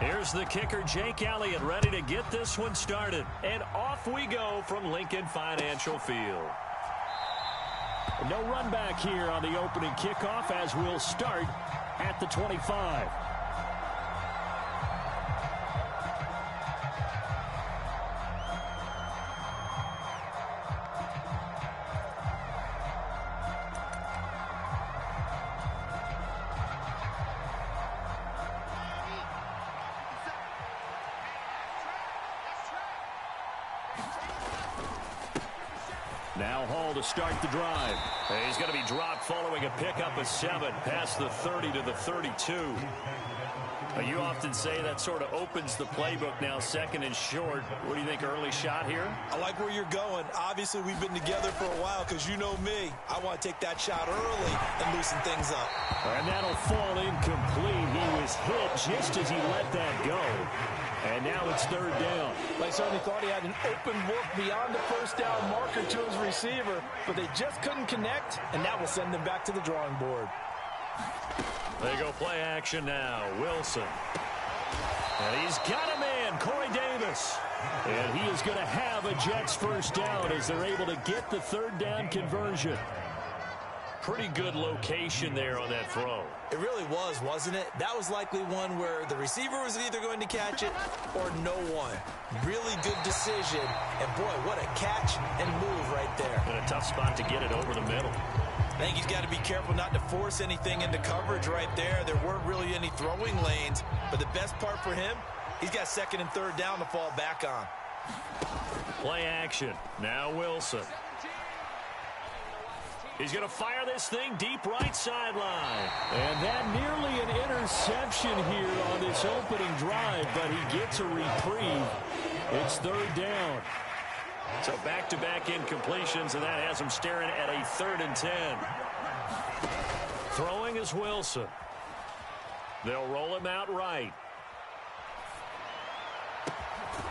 Here's the kicker, Jake Elliott, ready to get this one started. And off we go from Lincoln Financial Field. No run back here on the opening kickoff as we'll start at the 25. Now Hall to start the drive. He's going to be dropped following a pickup of 7 past the 30 to the 32. You often say that sort of opens the playbook now, second and short. What do you think, early shot here? I like where you're going. Obviously, we've been together for a while because you know me. I want to take that shot early and loosen things up. And that'll fall incomplete. He was hit just as he let that go. And now it's third down. They certainly thought he had an open look beyond the first down marker to his receiver, but they just couldn't connect, and that will send them back to the drawing board. They go play action now. Wilson. And he's got a man, Corey Davis. And he is going to have a Jets first down as they're able to get the third down conversion. Pretty good location there on that throw. It really was, wasn't it? That was likely one where the receiver was either going to catch it or no one. Really good decision. And, boy, what a catch and move right there. And a tough spot to get it over the middle. I think he's got to be careful not to force anything into coverage right there. There weren't really any throwing lanes. But the best part for him, he's got second and third down to fall back on. Play action. Now Wilson. He's going to fire this thing deep right sideline. And that nearly an interception here on this opening drive, but he gets a reprieve. It's third down. So back-to-back incompletions, and that has him staring at a 3rd and 10. Throwing is Wilson. They'll roll him out right.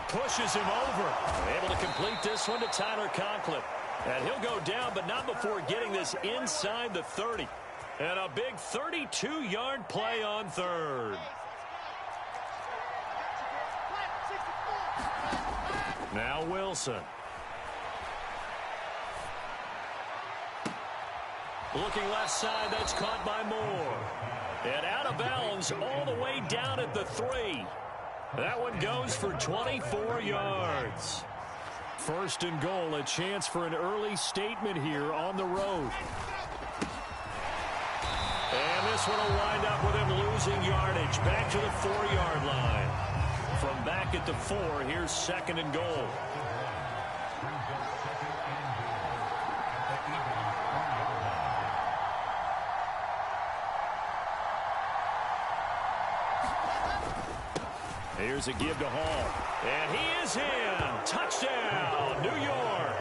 Pushes him over. Able to complete this one to Tyler Conklin. And he'll go down, but not before getting this inside the 30. And a big 32-yard play on third. Now Wilson. Looking left side, that's caught by Moore. And out of bounds all the way down at the 3. That one goes for 24 yards. First and goal, a chance for an early statement here on the road. And this one will wind up with him losing yardage. Back to the 4-yard line. From back at the 4, here's second and goal. Here's a give to Hall. And he is in. Touchdown, New York.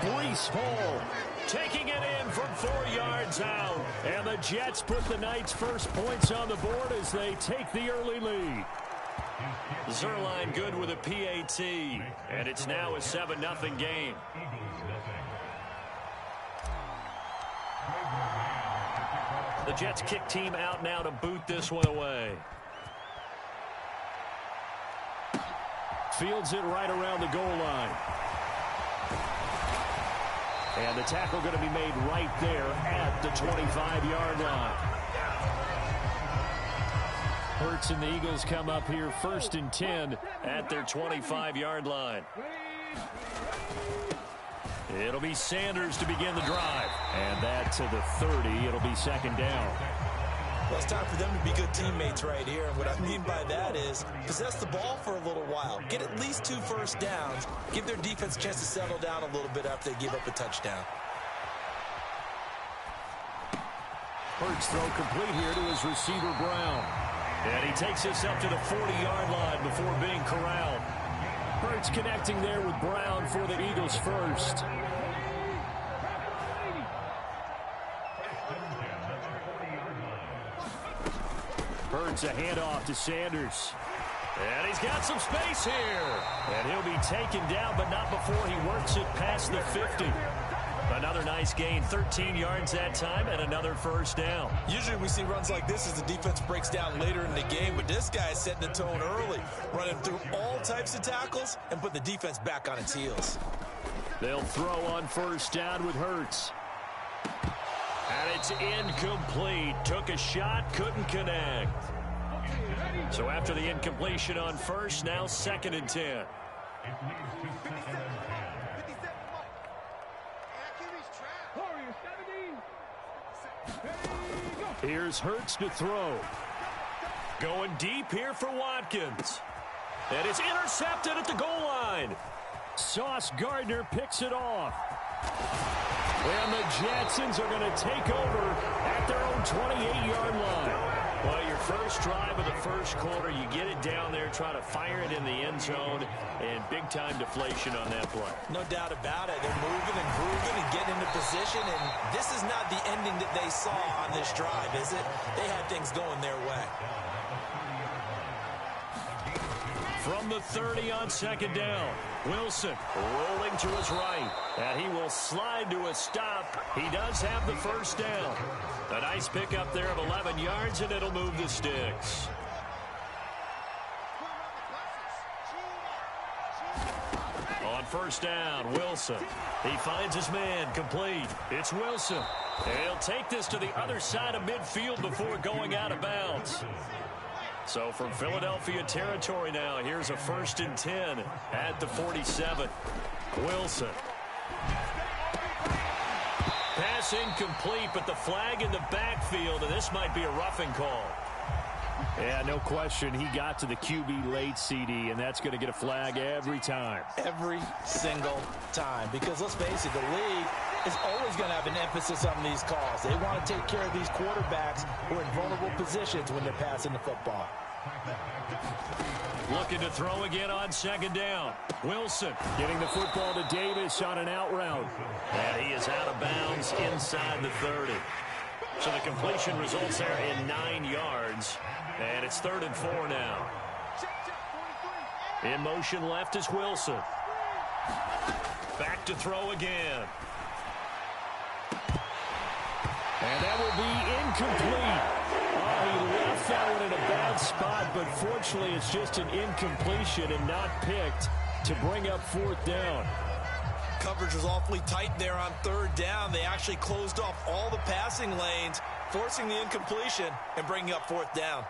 Breece Hall taking it in from 4 yards out. And the Jets put the Knights' first points on the board as they take the early lead. Zerline good with a PAT. And it's now a 7-0 game. The Jets kick team out now to boot this one away. Fields it right around the goal line. And the tackle going to be made right there at the 25-yard line. Hurts and the Eagles come up here first and 10 at their 25-yard line. It'll be Sanders to begin the drive. And that to the 30. It'll be second down. Well, it's time for them to be good teammates right here. And what I mean by that is possess the ball for a little while. Get at least 2 first downs. Give their defense a chance to settle down a little bit after they give up a touchdown. Hurts throw complete here to his receiver, Brown. And he takes this up to the 40-yard line before being corralled. Hurts connecting there with Brown for the Eagles first. Hurts a handoff to Sanders. And he's got some space here. And he'll be taken down, but not before he works it past the 50. Another nice gain, 13 yards that time, and another first down. Usually we see runs like this as the defense breaks down later in the game, but this guy is setting the tone early, running through all types of tackles and put the defense back on its heels. They'll throw on first down with Hurts. And it's incomplete. Took a shot, couldn't connect. So after the incompletion on first, now 2nd and 10. Here's Hurts to throw. Going deep here for Watkins. And it's intercepted at the goal line. Sauce Gardner picks it off. And the Jetsons are going to take over at their own 28-yard line. Well, your first drive of the first quarter, you get it down there, try to fire it in the end zone, and big-time deflation on that play. No doubt about it. They're moving and grooving and getting into position, and this is not the ending that they saw on this drive, is it? They had things going their way. From the 30 on 2nd down, Wilson rolling to his right, and he will slide to a stop. He does have the first down. A nice pickup there of 11 yards, and it'll move the sticks. On first down, Wilson. He finds his man, complete. It's Wilson. And he'll take this to the other side of midfield before going out of bounds. So from Philadelphia territory now, here's a 1st and 10 at the 47. Wilson. Pass incomplete, but the flag in the backfield, and this might be a roughing call. Yeah, no question. He got to the QB late, CD, and that's going to get a flag every time. Every single time. Because let's face it, the league is always going to have an emphasis on these calls. They want to take care of these quarterbacks who are in vulnerable positions when they're passing the football. Looking to throw again on 2nd down. Wilson getting the football to Davis on an out route. And he is out of bounds inside the 30. So the completion results there in 9 yards. And it's 3rd and 4 now. In motion left is Wilson. Back to throw again. And that will be incomplete. Oh, he left that one in a bad spot, but fortunately it's just an incompletion and not picked to bring up 4th down. Coverage was awfully tight there on 3rd down. They actually closed off all the passing lanes, forcing the incompletion and bringing up 4th down.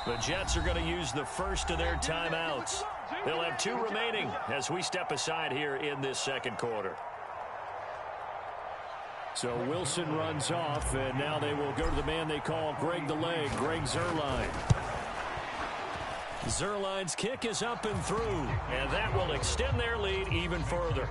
The Jets are going to use the first of their timeouts. They'll have 2 remaining as we step aside here in this 2nd quarter. So Wilson runs off, and now they will go to the man they call Greg the Leg, Greg Zuerlein. Zuerlein's kick is up and through, and that will extend their lead even further.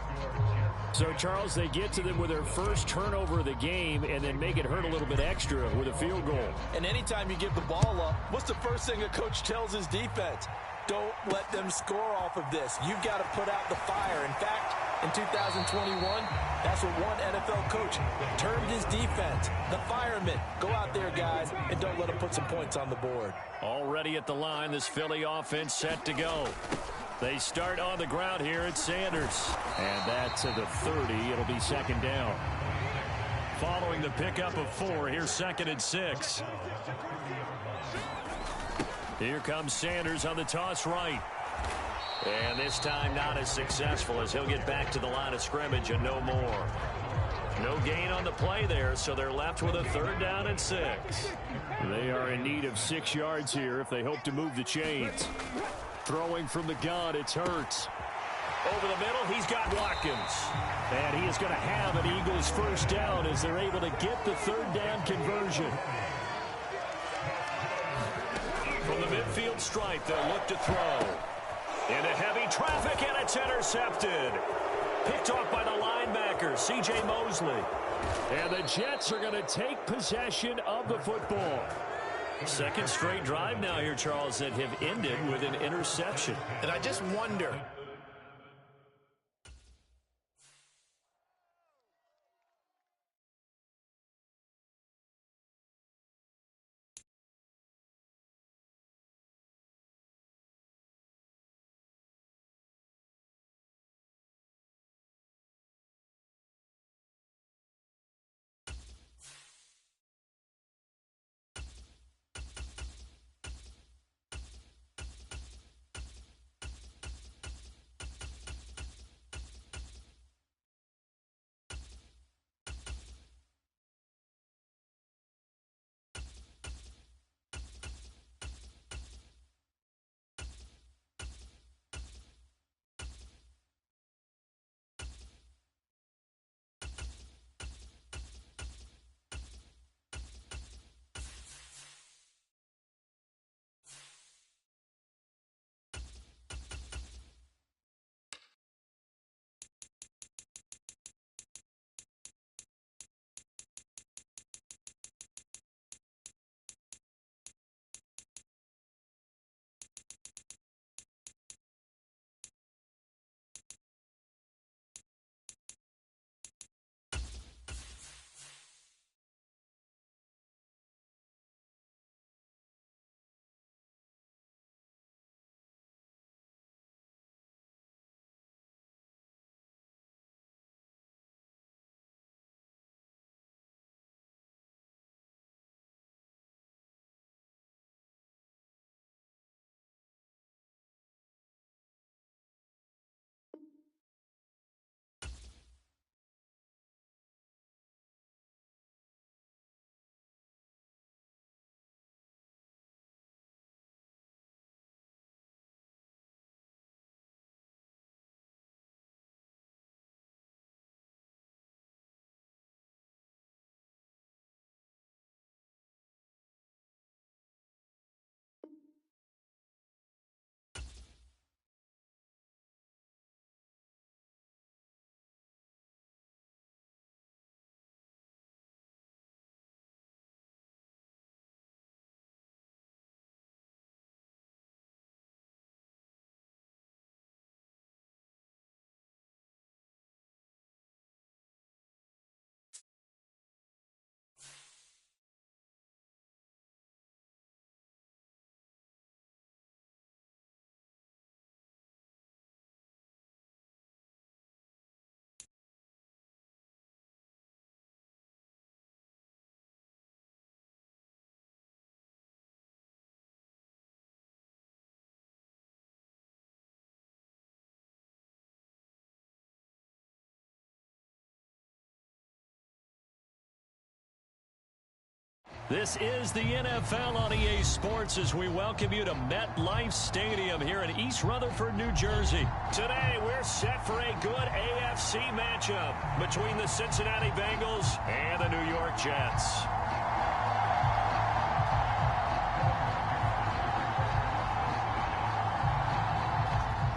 So, Charles, they get to them with their first turnover of the game and then make it hurt a little bit extra with a field goal. And anytime you give the ball up, what's the first thing a coach tells his defense? Don't let them score off of this. You've got to put out the fire. In fact, in 2021, that's what one NFL coach termed his defense, the firemen. Go out there, guys, and don't let them put some points on the board. Already at the line, this Philly offense set to go. They start on the ground here at Sanders. And that's to the 30. It'll be 2nd down. Following the pickup of 4, here's 2nd and 6. Here comes Sanders on the toss right. And this time not as successful as he'll get back to the line of scrimmage and no more. No gain on the play there, so they're left with a 3rd down and 6. They are in need of 6 yards here if they hope to move the chains. Throwing from the gun, it's Hurts. Over the middle, he's got Watkins. And he is going to have an Eagles first down as they're able to get the 3rd down conversion. From the midfield stripe, they'll look to throw. Into heavy traffic, and it's intercepted. Picked off by the linebacker, C.J. Mosley. And the Jets are going to take possession of the football. 2nd straight drive now here, Charles, that have ended with an interception. And I just wonder, This is the NFL on EA Sports as we welcome you to MetLife Stadium here in East Rutherford, New Jersey. Today, we're set for a good AFC matchup between the Cincinnati Bengals and the New York Jets.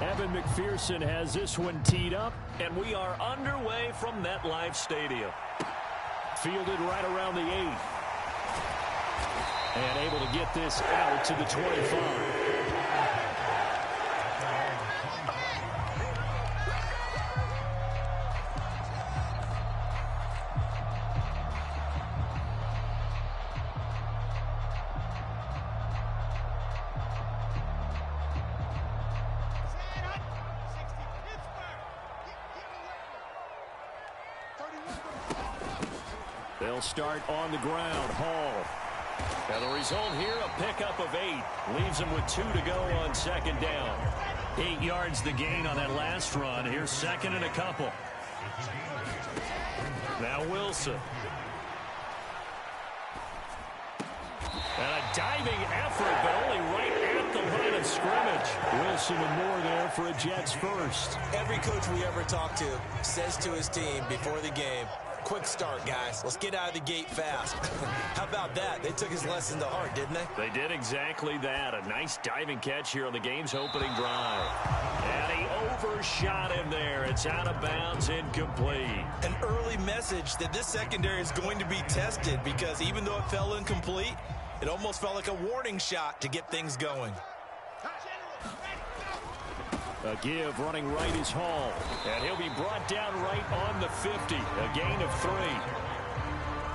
Evan McPherson has this one teed up, and we are underway from MetLife Stadium. Fielded right around the 8. And able to get this out to the 25. They'll start on the ground. Hall. Now the result here, a pickup of 8. Leaves them with 2 to go on second down. 8 yards the gain on that last run. Here's second and a couple. Now Wilson. And a diving effort, but only right at the line of scrimmage. Wilson and more there for a Jets first. Every coach we ever talk to says to his team before the game, quick start, guys. Let's get out of the gate fast. How about that? They took his lesson to heart, didn't they? They did exactly that. A nice diving catch here on the game's opening drive. And he overshot him there. It's out of bounds, incomplete. An early message that this secondary is going to be tested because even though it fell incomplete, it almost felt like a warning shot to get things going. A give running right is Hall. And he'll be brought down right on the 50. A gain of 3.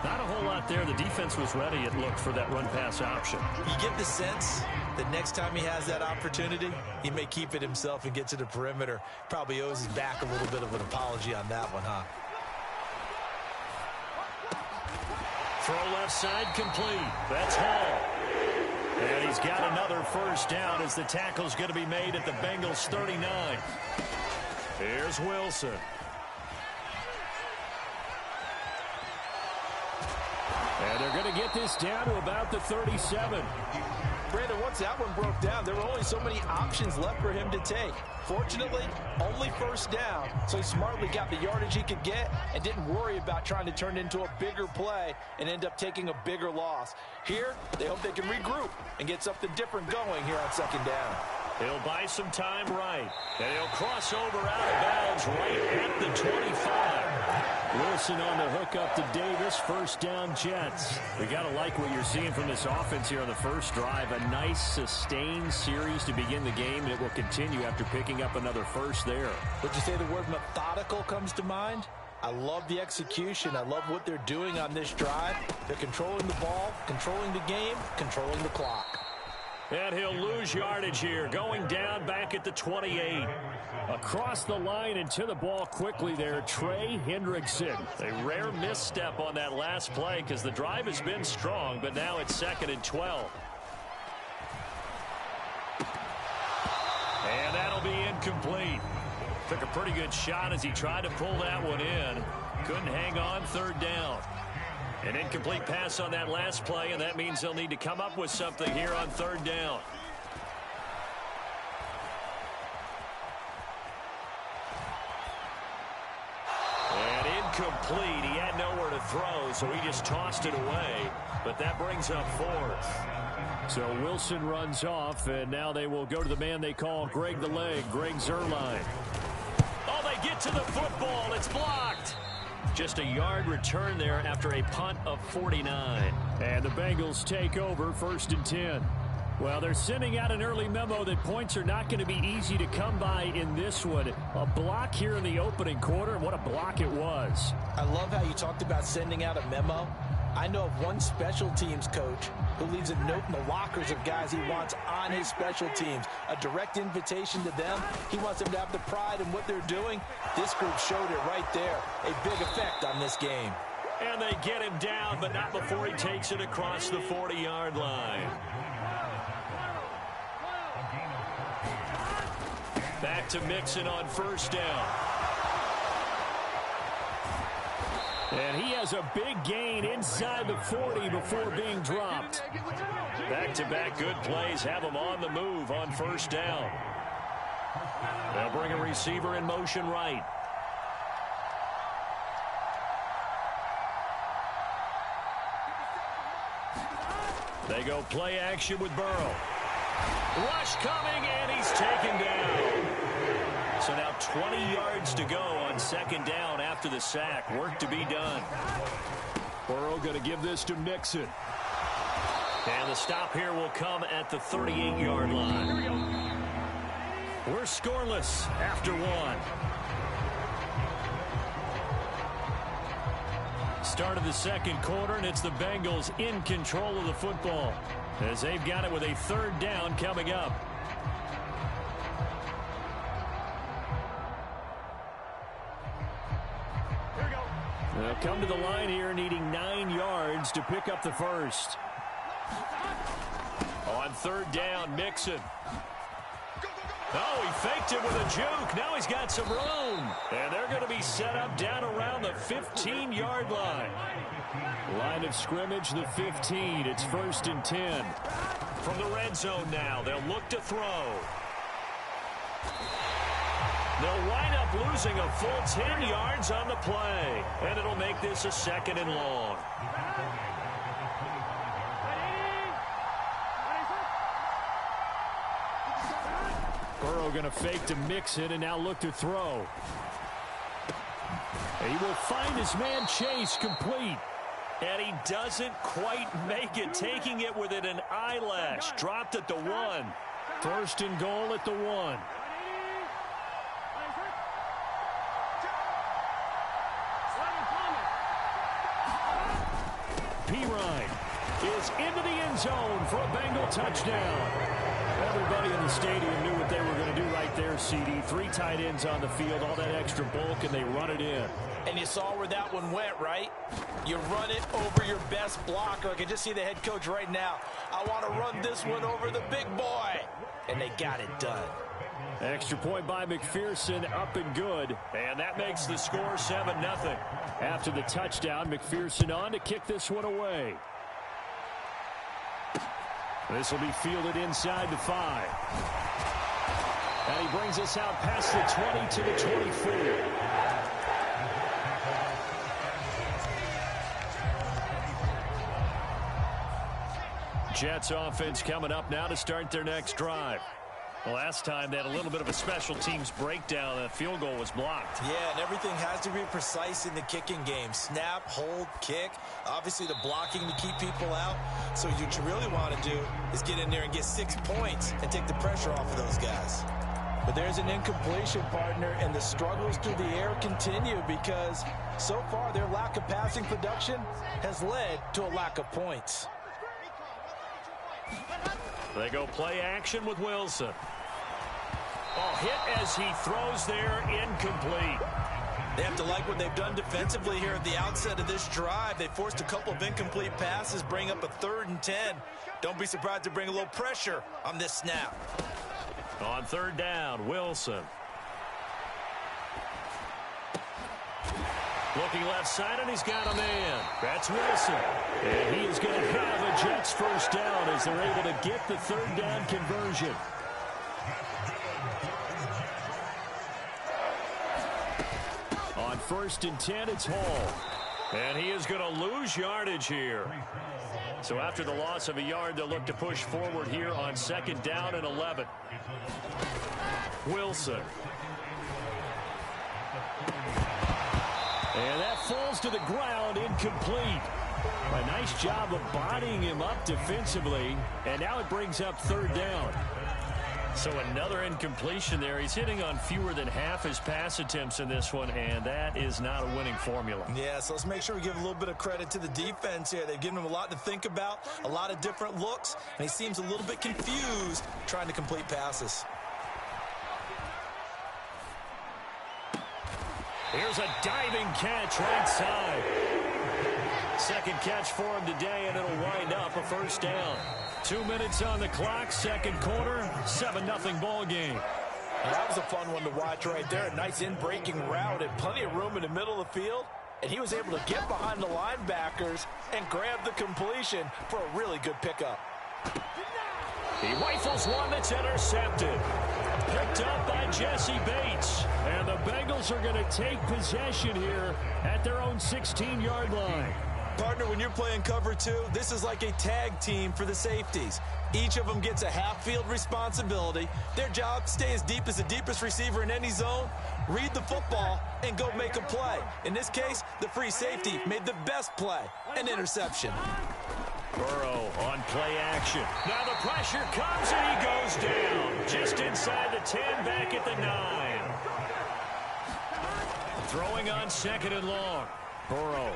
Not a whole lot there. The defense was ready, it looked, for that run-pass option. You get the sense that next time he has that opportunity, he may keep it himself and get to the perimeter. Probably owes his back a little bit of an apology on that one, huh? Throw left side complete. That's Hall. And he's got another first down as the tackle's going to be made at the Bengals 39. Here's Wilson. And they're going to get this down to about the 37. Brandon, once that one broke down, there were only so many options left for him to take. Fortunately, only first down, so he smartly got the yardage he could get and didn't worry about trying to turn it into a bigger play and end up taking a bigger loss. Here, they hope they can regroup and get something different going here on second down. He'll buy some time right, and he'll cross over out of bounds right at the 25. Wilson on the hook up to Davis. First down, Jets. We got to like what you're seeing from this offense here on the first drive. A nice, sustained series to begin the game, and it will continue after picking up another first there. Would you say the word methodical comes to mind? I love the execution. I love what they're doing on this drive. They're controlling the ball, controlling the game, controlling the clock. And he'll lose yardage here, going down back at the 28. Across the line and to the ball quickly there, Trey Hendrickson. A rare misstep on that last play because the drive has been strong, but now it's second and 12. And that'll be incomplete. Took a pretty good shot as he tried to pull that one in. Couldn't hang on, third down. An incomplete pass on that last play, and that means they'll need to come up with something here on third down. And incomplete. He had nowhere to throw, so he just tossed it away. But that brings up fourth. So Wilson runs off, and now they will go to the man they call Greg the Leg, Greg Zuerlein. Oh, they get to the football. It's blocked. Just a yard return there after a punt of 49. And the Bengals take over first and 10. Well, they're sending out an early memo that points are not going to be easy to come by in this one. A block here in the opening quarter, and what a block it was. I love how you talked about sending out a memo. I know of one special teams coach who leaves a note in the lockers of guys he wants on his special teams. A direct invitation to them. He wants them to have the pride in what they're doing. This group showed it right there. A big effect on this game. And they get him down, but not before he takes it across the 40-yard line. Back to Mixon on first down. And he has a big gain inside the 40 before being dropped. Back-to-back good plays have him on the move on first down. They'll bring a receiver in motion right. They go play action with Burrow. Rush coming, and he's taken down. So now 20 yards to go on second down after the sack. Work to be done. Burrow going to give this to Mixon. And the stop here will come at the 38-yard line. We're scoreless after one. Start of the second quarter, and it's the Bengals in control of the football as they've got it with a third down coming up. They'll come to the line here needing 9 yards to pick up the first. On third down, Mixon. Oh, he faked it with a juke. Now he's got some room. And they're going to be set up down around the 15-yard line. Line of scrimmage, the 15. It's 1st and 10. From the red zone now, they'll look to throw. They'll wind up losing a full 10 yards on the play. And it'll make this a 2nd and long. Burrow going to fake to Mixon and now look to throw. He will find his man Chase complete. And he doesn't quite make it, taking it within an eyelash. Dropped at the 1. 1st and goal at the 1. Pirine is into the end zone for a Bengal touchdown. Everybody in the stadium knew what they were going to do right there, CD. 3 tight ends on the field, all that extra bulk, and they run it in. And you saw where that one went, right? You run it over your best blocker. I can just see the head coach right now. I want to run this one over the big boy. And they got it done. Extra point by McPherson, up and good. And that makes the score 7-0. After the touchdown, McPherson on to kick this one away. This will be fielded inside the 5. And he brings us out past the 20 to the 24. Jets offense coming up now to start their next drive. Last time they had a little bit of a special teams breakdown. That field goal was blocked. Yeah, and everything has to be precise in the kicking game. Snap, hold, kick. Obviously the blocking to keep people out. So what you really want to do is get in there and get 6 points and take the pressure off of those guys. But there's an incompletion, partner, and the struggles through the air continue because so far their lack of passing production has led to a lack of points. They go play action with Wilson. Oh, hit as he throws there, incomplete. They have to like what they've done defensively here at the outset of this drive. They forced a couple of incomplete passes, bring up a 3rd and 10. Don't be surprised to bring a little pressure on this snap. On third down, Wilson. Looking left side, and he's got a man. That's Wilson. And he is going to have a Jets first down as they're able to get the 3rd down conversion. On 1st and 10, it's Hall. And he is going to lose yardage here. So after the loss of a yard, they'll look to push forward here on 2nd down and 11. Wilson. And that falls to the ground, incomplete. A nice job of bodying him up defensively, and now it brings up 3rd down. So another incompletion there. He's hitting on fewer than half his pass attempts in this one, and that is not a winning formula. Yeah, so let's make sure we give a little bit of credit to the defense here. They've given him a lot to think about, a lot of different looks, and he seems a little bit confused trying to complete passes. Here's a diving catch right side. Second catch for him today, and it'll wind up a first down. 2 minutes on the clock, second quarter, 7-0 ball game. That was a fun one to watch right there. A nice in-breaking route and plenty of room in the middle of the field. and he was able to get behind the linebackers and grab the completion for a really good pickup. He rifles one that's intercepted. Picked up by Jesse Bates. And the Bengals are going to take possession here at their own 16-yard line. Partner, when you're playing cover two, this is like a tag team for the safeties. Each of them gets a half-field responsibility. Their job, stay as deep as the deepest receiver in any zone, read the football, and go make a play. In this case, the free safety made the best play, an interception. Burrow on play action. Now the pressure comes and he goes down. Just inside the 10, back at the 9. Throwing on 2nd and long. Burrow.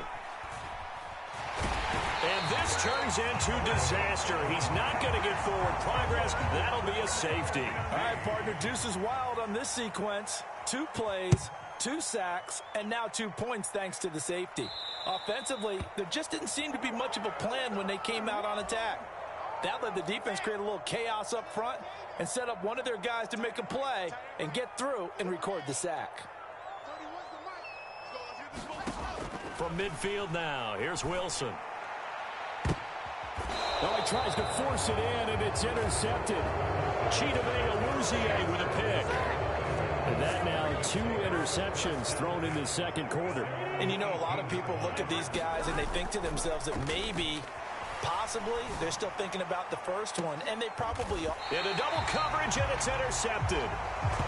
And this turns into disaster. He's not going to get forward progress. That'll be a safety. All right, partner, deuce is wild on this sequence. 2 plays, 2 sacks, and now 2 points thanks to the safety. Offensively, there just didn't seem to be much of a plan when they came out on attack. That let the defense create a little chaos up front and set up one of their guys to make a play and get through and record the sack. From midfield now, here's Wilson. Oh, he tries to force it in, and it's intercepted. Chidobe Awuzie with a pick. And that now 2 interceptions thrown in the second quarter. And you know, a lot of people look at these guys and they think to themselves that maybe, possibly, they're still thinking about the first one, and they probably are. In a double coverage, and it's intercepted.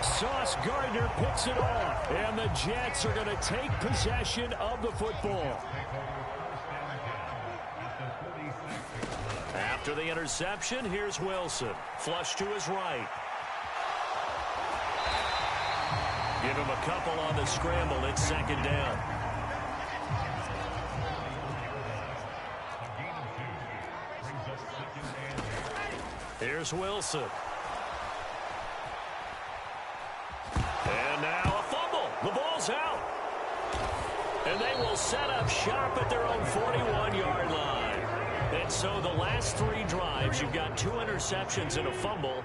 Sauce Gardner picks it off, and the Jets are going to take possession of the football. After the interception, here's Wilson. Flush to his right. Give him a couple on the scramble. It's 2nd down. Here's Wilson. And now a fumble. The ball's out. And they will set up shop at their own 41-yard line. And so the last 3 drives, you've got 2 interceptions and a fumble.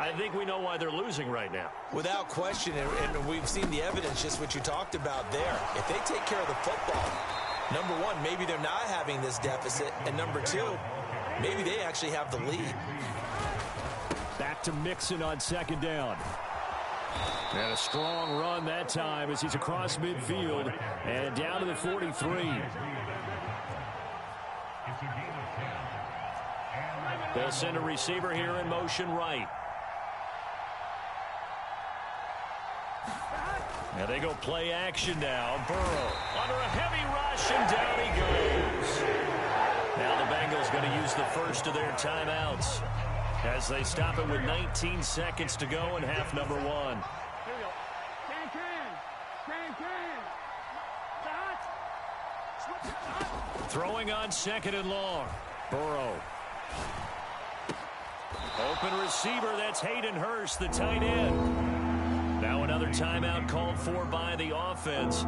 I think we know why they're losing right now. Without question, and we've seen the evidence, just what you talked about there. If they take care of the football, number one, maybe they're not having this deficit, and number 2, maybe they actually have the lead. Back to Mixon on 2nd down. And a strong run that time as he's across midfield and down to the 43. They'll send a receiver here in motion right. And they go play action now. Burrow under a heavy rush, and down he goes. Now the Bengals going to use the first of their timeouts as they stop it with 19 seconds to go in half number 1. Throwing on 2nd and long. Burrow. Open receiver, that's Hayden Hurst, the tight end. Now another timeout called for by the offense.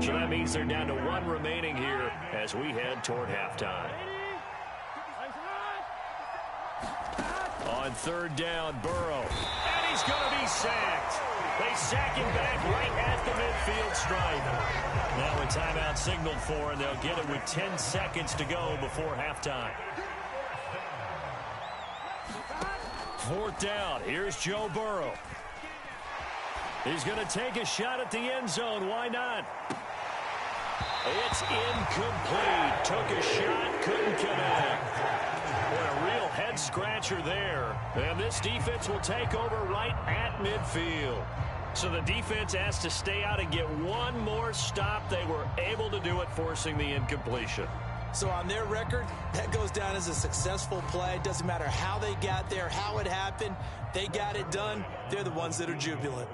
So that means they're down to 1 remaining here as we head toward halftime. On 3rd down, Burrow. And he's going to be sacked. They sack him back right at the midfield stripe. Now a timeout signaled for, and they'll get it with 10 seconds to go before halftime. 4th down. Here's Joe Burrow. He's going to take a shot at the end zone. Why not? It's incomplete. Took a shot, couldn't connect. Boy, a real head-scratcher there. And this defense will take over right at midfield. So the defense has to stay out and get 1 more stop. They were able to do it, forcing the incompletion. So on their record, that goes down as a successful play. It doesn't matter how they got there, how it happened. They got it done. They're the ones that are jubilant.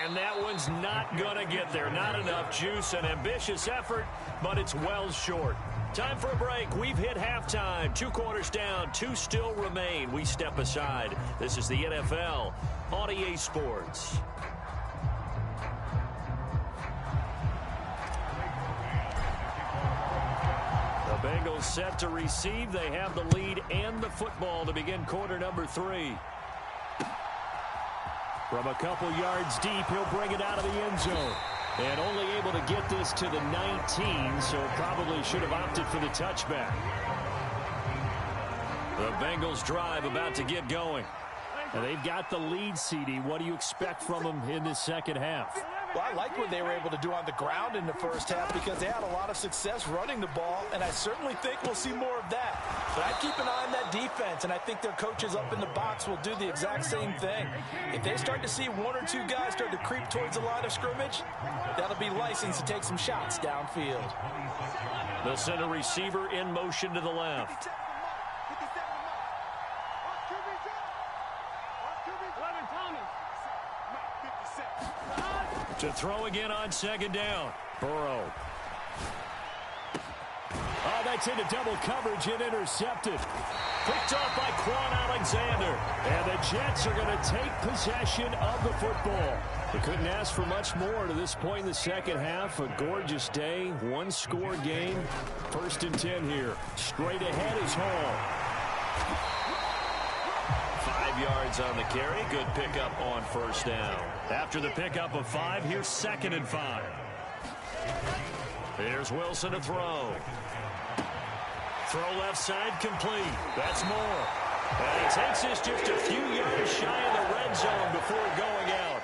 And that one's not going to get there. Not enough juice. An ambitious effort, but it's well short. Time for a break. We've hit halftime. 2 quarters down. 2 still remain. We step aside. This is the NFL on EA Sports. The Bengals set to receive. They have the lead and the football to begin quarter number 3. From a couple yards deep, he'll bring it out of the end zone. And only able to get this to the 19, so probably should have opted for the touchback. The Bengals drive about to get going. And they've got the lead, CD. What do you expect from them in this second half? Well, I like what they were able to do on the ground in the first half because they had a lot of success running the ball, and I certainly think we'll see more of that. But I keep an eye on that defense, and I think their coaches up in the box will do the exact same thing. If they start to see one or two guys start to creep towards the line of scrimmage, that'll be license to take some shots downfield. They'll send a receiver in motion to the left. To throw again on second down. Burrow. Oh, that's into double coverage and intercepted. Picked off by Quan Alexander. And the Jets are going to take possession of the football. They couldn't ask for much more to this point in the second half. A gorgeous day, one-score game. 1st and 10 here. Straight ahead is Hall. 5 yards on the carry. Good pickup on first down. After the pickup of 5, here's 2nd and 5. Here's Wilson to throw. Throw left side complete. That's Moore. And he takes this just a few yards shy of the red zone before going out.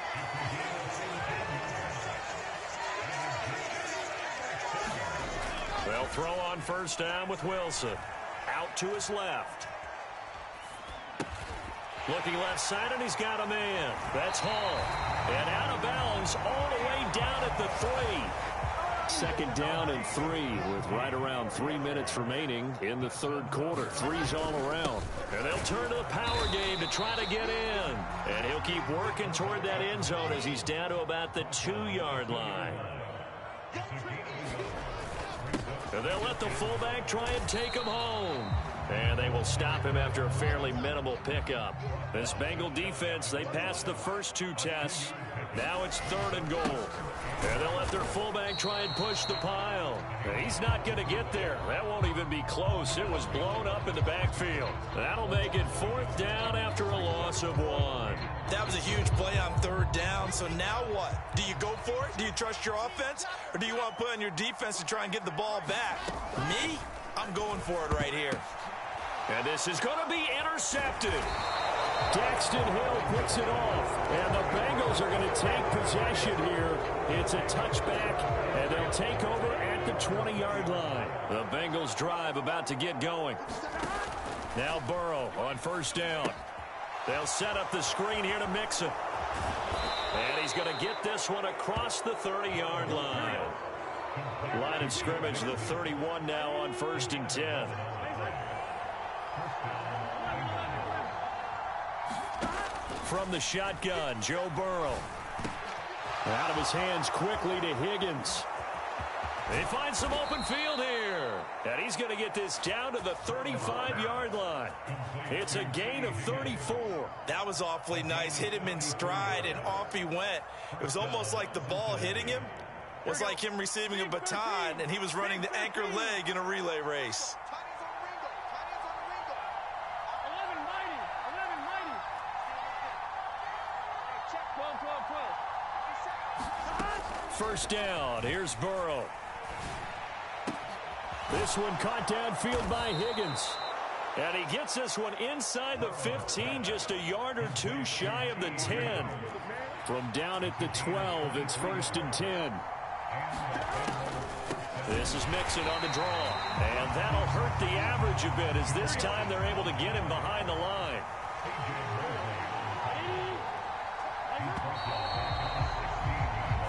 They'll throw on first down with Wilson. Out to his left. Looking left side, and he's got a man. That's Hall. And out of bounds all the way down at the 3. 2nd down and 3 with right around 3 minutes remaining in the 3rd quarter. 3's all around. And they'll turn to the power game to try to get in. And he'll keep working toward that end zone as he's down to about the 2-yard line. And they'll let the fullback try and take him home. And they will stop him after a fairly minimal pickup. This Bengal defense, they passed the first 2 tests. Now it's 3rd and goal. And they'll let their fullback try and push the pile. He's not going to get there. That won't even be close. It was blown up in the backfield. That'll make it 4th down after a loss of 1. That was a huge play on 3rd down. So now what? Do you go for it? Do you trust your offense? Or do you want to put on your defense to try and get the ball back? Me? I'm going for it right here. And this is going to be intercepted. Daxton Hill puts it off. And the Bengals are going to take possession here. It's a touchback, and they'll take over at the 20-yard line. The Bengals drive about to get going. Now Burrow on first down. They'll set up the screen here to Mixon. And he's going to get this one across the 30-yard line. Line of scrimmage, the 31 now on 1st and 10. From the shotgun, Joe Burrow. Out of his hands quickly to Higgins. They find some open field here. And he's going to get this down to the 35-yard line. It's a gain of 34. That was awfully nice. Hit him in stride, and off he went. It was almost like the ball hitting him was like him receiving a baton, and he was running the anchor leg in a relay race. First down. Here's Burrow. This one caught downfield by Higgins. And he gets this one inside the 15, just a yard or 2 shy of the 10. From down at the 12, it's 1st and 10. This is Mixon on the draw. And that'll hurt the average a bit as this time they're able to get him behind the line.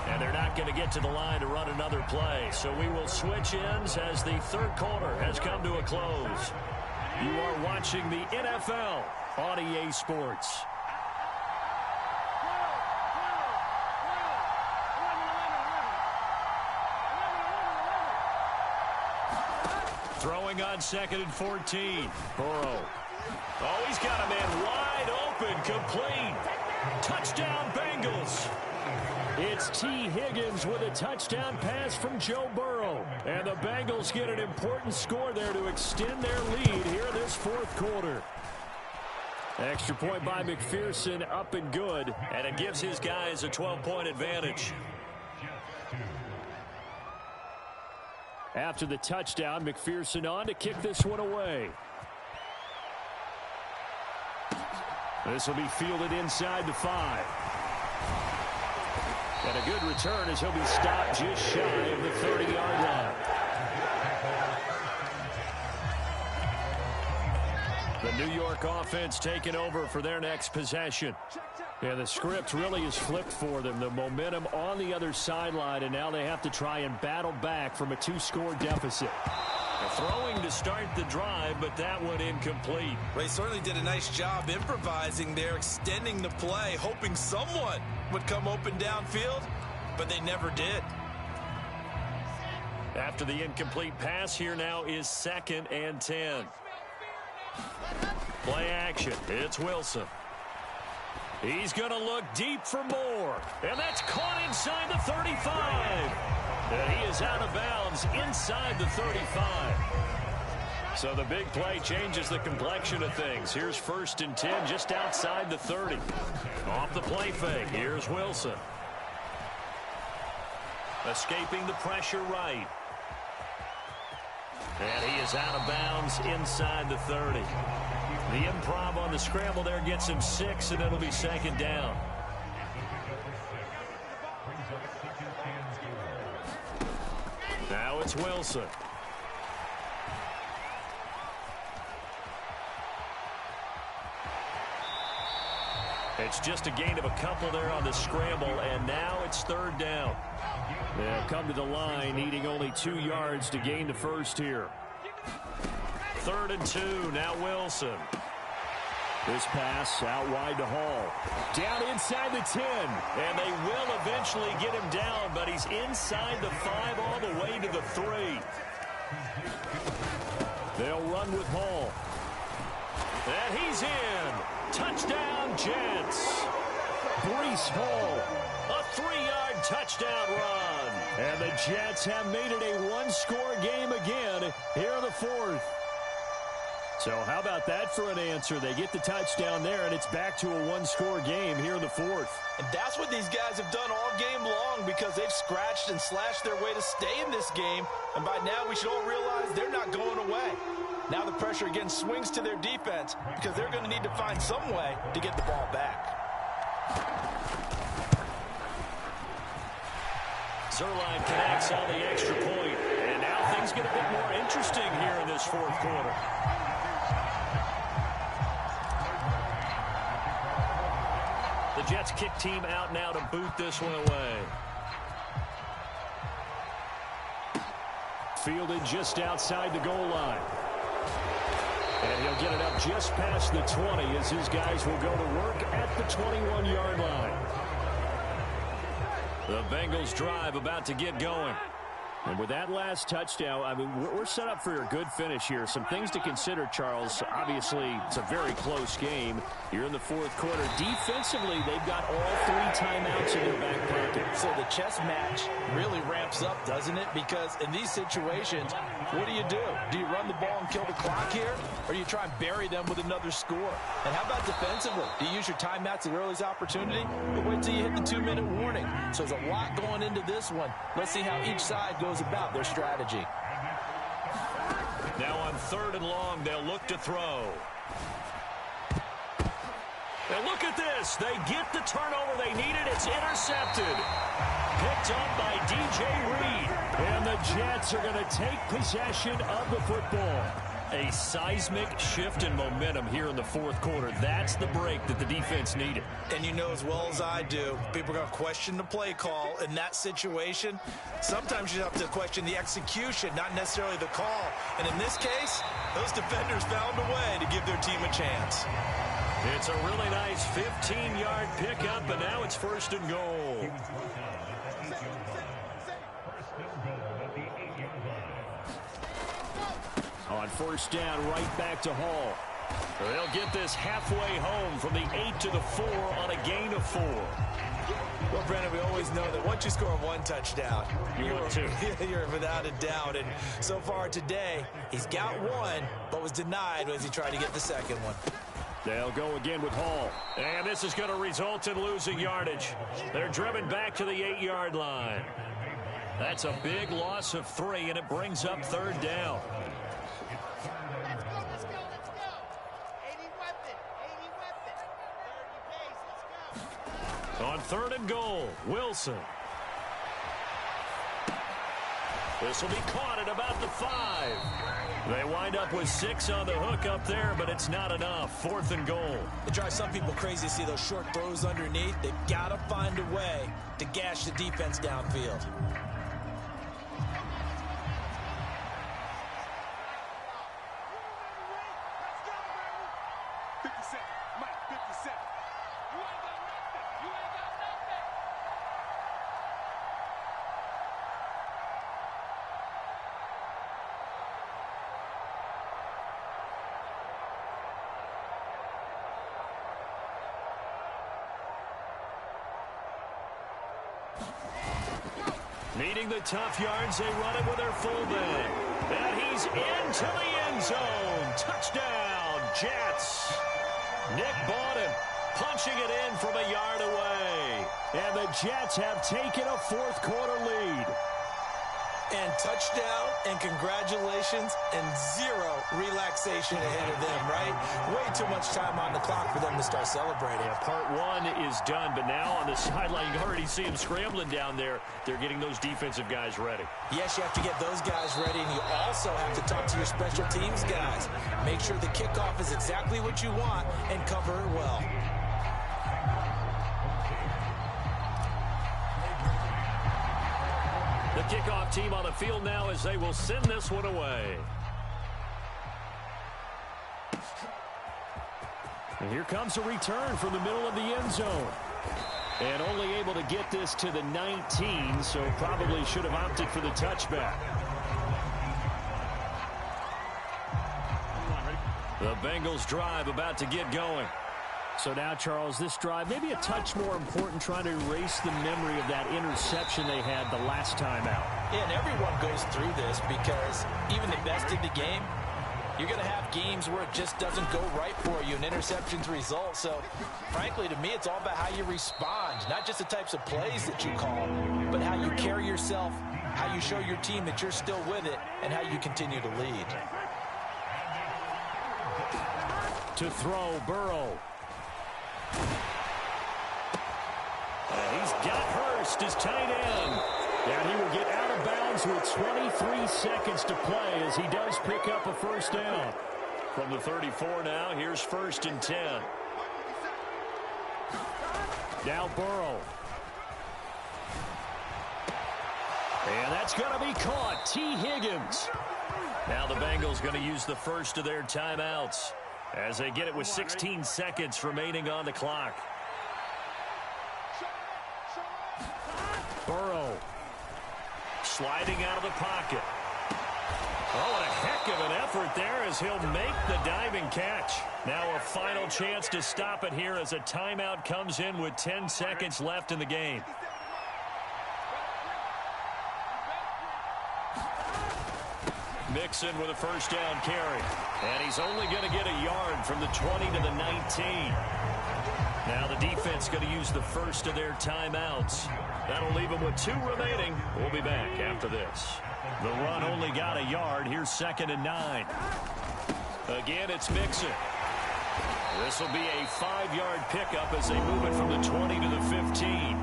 And they're not going to get to the line to run another play. So we will switch ends as the 3rd quarter has come to a close. You are watching the NFL on EA Sports. Throwing on 2nd and 14. Burrow. Oh, he's got a man wide open, complete. Touchdown, Bengals. It's T. Higgins with a touchdown pass from Joe Burrow. And the Bengals get an important score there to extend their lead here in this 4th quarter. Extra point by McPherson, up and good. And it gives his guys a 12-point advantage. After the touchdown, McPherson on to kick this one away. This will be fielded inside the 5. And a good return as he'll be stopped just shy of the 30-yard line. The New York offense taking over for their next possession. And the script really is flipped for them. The momentum on the other sideline, and now they have to try and battle back from a 2-score deficit. Throwing to start the drive, but that one incomplete. Well, he certainly did a nice job improvising there, extending the play, hoping someone would come open downfield, but they never did. After the incomplete pass, here now is 2nd and 10. Play action. It's Wilson. He's going to look deep for more. And that's caught inside the 35. And he is out of bounds inside the 35. So the big play changes the complexion of things. Here's 1st and 10 just outside the 30. Off the play fake. Here's Wilson. Escaping the pressure right. And he is out of bounds inside the 30. The improv on the scramble there gets him 6, and it'll be 2nd down. Now it's Wilson. It's just a gain of a couple there on the scramble, and now it's 3rd down. They'll come to the line, needing only 2 yards to gain the first here. 3rd and 2, now Wilson. This pass out wide to Hall. Down inside the 10. And they will eventually get him down, but he's inside the 5 all the way to the 3. They'll run with Hall. And he's in. Touchdown, Jets. Breece Hall. A 3-yard touchdown run. And the Jets have made it a 1-score game again here in the 4th. So how about that for an answer? They get the touchdown there, and it's back to a 1-score game here in the 4th. And that's what these guys have done all game long, because they've scratched and slashed their way to stay in this game. And by now we should all realize they're not going away. Now the pressure again swings to their defense, because they're going to need to find some way to get the ball back. Zerline connects on the extra point. And now things get a bit more interesting here in this 4th quarter. The Jets kick team out now to boot this one away. Fielded just outside the goal line. And he'll get it up just past the 20 as his guys will go to work at the 21-yard line. The Bengals drive about to get going. And with that last touchdown, I mean, we're set up for a good finish here. Some things to consider, Charles. Obviously, it's a very close game. You're in the 4th quarter. Defensively, they've got all 3 timeouts in their back pocket. So the chess match really ramps up, doesn't it? Because in these situations, what do? Do you run the ball and kill the clock here? Or do you try and bury them with another score? And how about defensively? Do you use your timeouts at earliest opportunity? Or wait till you hit the 2-minute warning? So there's a lot going into this one. Let's see how each side goes about their strategy. Now on 3rd and long, they'll look to throw. And look at this. They get the turnover they needed. It's intercepted. Picked up by DJ Reed. And the Jets are going to take possession of the football. A seismic shift in momentum here in the 4th quarter. That's the break that the defense needed. And you know as well as I do, people are going to question the play call in that situation. Sometimes you have to question the execution, not necessarily the call. And in this case, those defenders found a way to give their team a chance. It's a really nice 15-yard pickup, and now it's 1st and goal. On 1st down, right back to Hall. They'll get this halfway home from the 8 to the 4 on a gain of 4. Well, Brandon, we always know that once you score 1 touchdown, you're without a doubt. And so far today, he's got 1, but was denied as he tried to get the 2nd one. They'll go again with Hall. And this is going to result in losing yardage. They're driven back to the 8-yard line. That's a big loss of 3, and it brings up 3rd down. Let's go. 80 weapon. 80 weapon. 30 pace. Let's go. On 3rd and goal, Wilson. This will be caught at about the 5. They wind up with 6 on the hook up there, but it's not enough. 4th and goal. It drives some people crazy to see those short throws underneath. They've got to find a way to gash the defense downfield. Needing the tough yards, they run it with their fullback. And he's into the end zone. Touchdown, Jets. Nick Bawden punching it in from a yard away. And the Jets have taken a 4th quarter lead. And touchdown, and congratulations, and 0 relaxation ahead of them, right? Way too much time on the clock for them to start celebrating. Yeah, part 1 is done, but now on the sideline, you already see them scrambling down there. They're getting those defensive guys ready. Yes, you have to get those guys ready, and you also have to talk to your special teams guys. Make sure the kickoff is exactly what you want and cover it well. The kickoff team on the field now as they will send this one away. And here comes a return from the middle of the end zone. And only able to get this to the 19, so probably should have opted for the touchback. The Bengals drive about to get going. So now, Charles, this drive maybe a touch more important, trying to erase the memory of that interception they had the last time out. Yeah, and everyone goes through this because even the best in the game, you're going to have games where it just doesn't go right for you, and interceptions result. So, frankly, to me, it's all about how you respond, not just the types of plays that you call, but how you carry yourself, how you show your team that you're still with it, and how you continue to lead. To throw, Burrow. And he's got Hurst as tight end. And he will get out of bounds with 23 seconds to play as he does pick up a 1st down. From the 34 now, here's 1st and 10. Now Burrow. And that's going to be caught. T. Higgins. Now the Bengals going to use the first of their timeouts as they get it with 16 seconds remaining on the clock. Burrow sliding out of the pocket. Oh, what a heck of an effort there as he'll make the diving catch. Now a final chance to stop it here as a timeout comes in with 10 seconds left in the game. Mixon with a 1st down carry. And he's only going to get a yard from the 20 to the 19. Now the defense going to use the first of their timeouts. That'll leave them with 2 remaining. We'll be back after this. The run only got a yard. Here's 2nd and 9. Again, it's Mixon. This will be a 5-yard pickup as they move it from the 20 to the 15.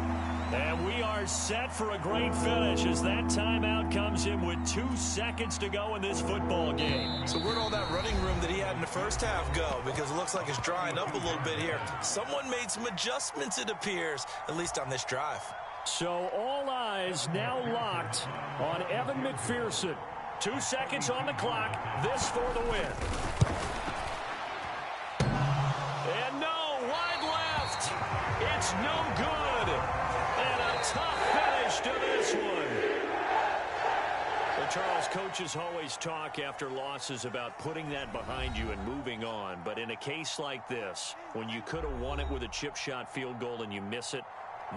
And we are set for a great finish as that timeout comes in with 2 seconds to go in this football game. So where'd all that running room that he had in the first half go? Because it looks like it's drying up a little bit here. Someone made some adjustments, it appears, at least on this drive. So all eyes now locked on Evan McPherson. 2 seconds on the clock. This for the win. And no, wide left. It's no good. And a tough finish to this one. Well, Charles, coaches always talk after losses about putting that behind you and moving on. But in a case like this, when you could have won it with a chip shot field goal and you miss it,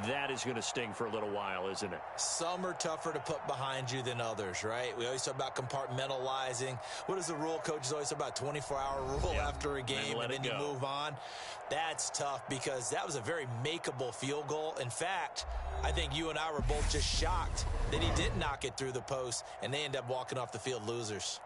That is going to sting for a little while, isn't it? Some are tougher to put behind you than others, right? We always talk about compartmentalizing. What is the rule? Coaches always talk about 24-hour rule after a game, and then you move on. That's tough because that was a very makeable field goal. In fact, I think you and I were both just shocked that he didn't knock it through the post, and they end up walking off the field losers.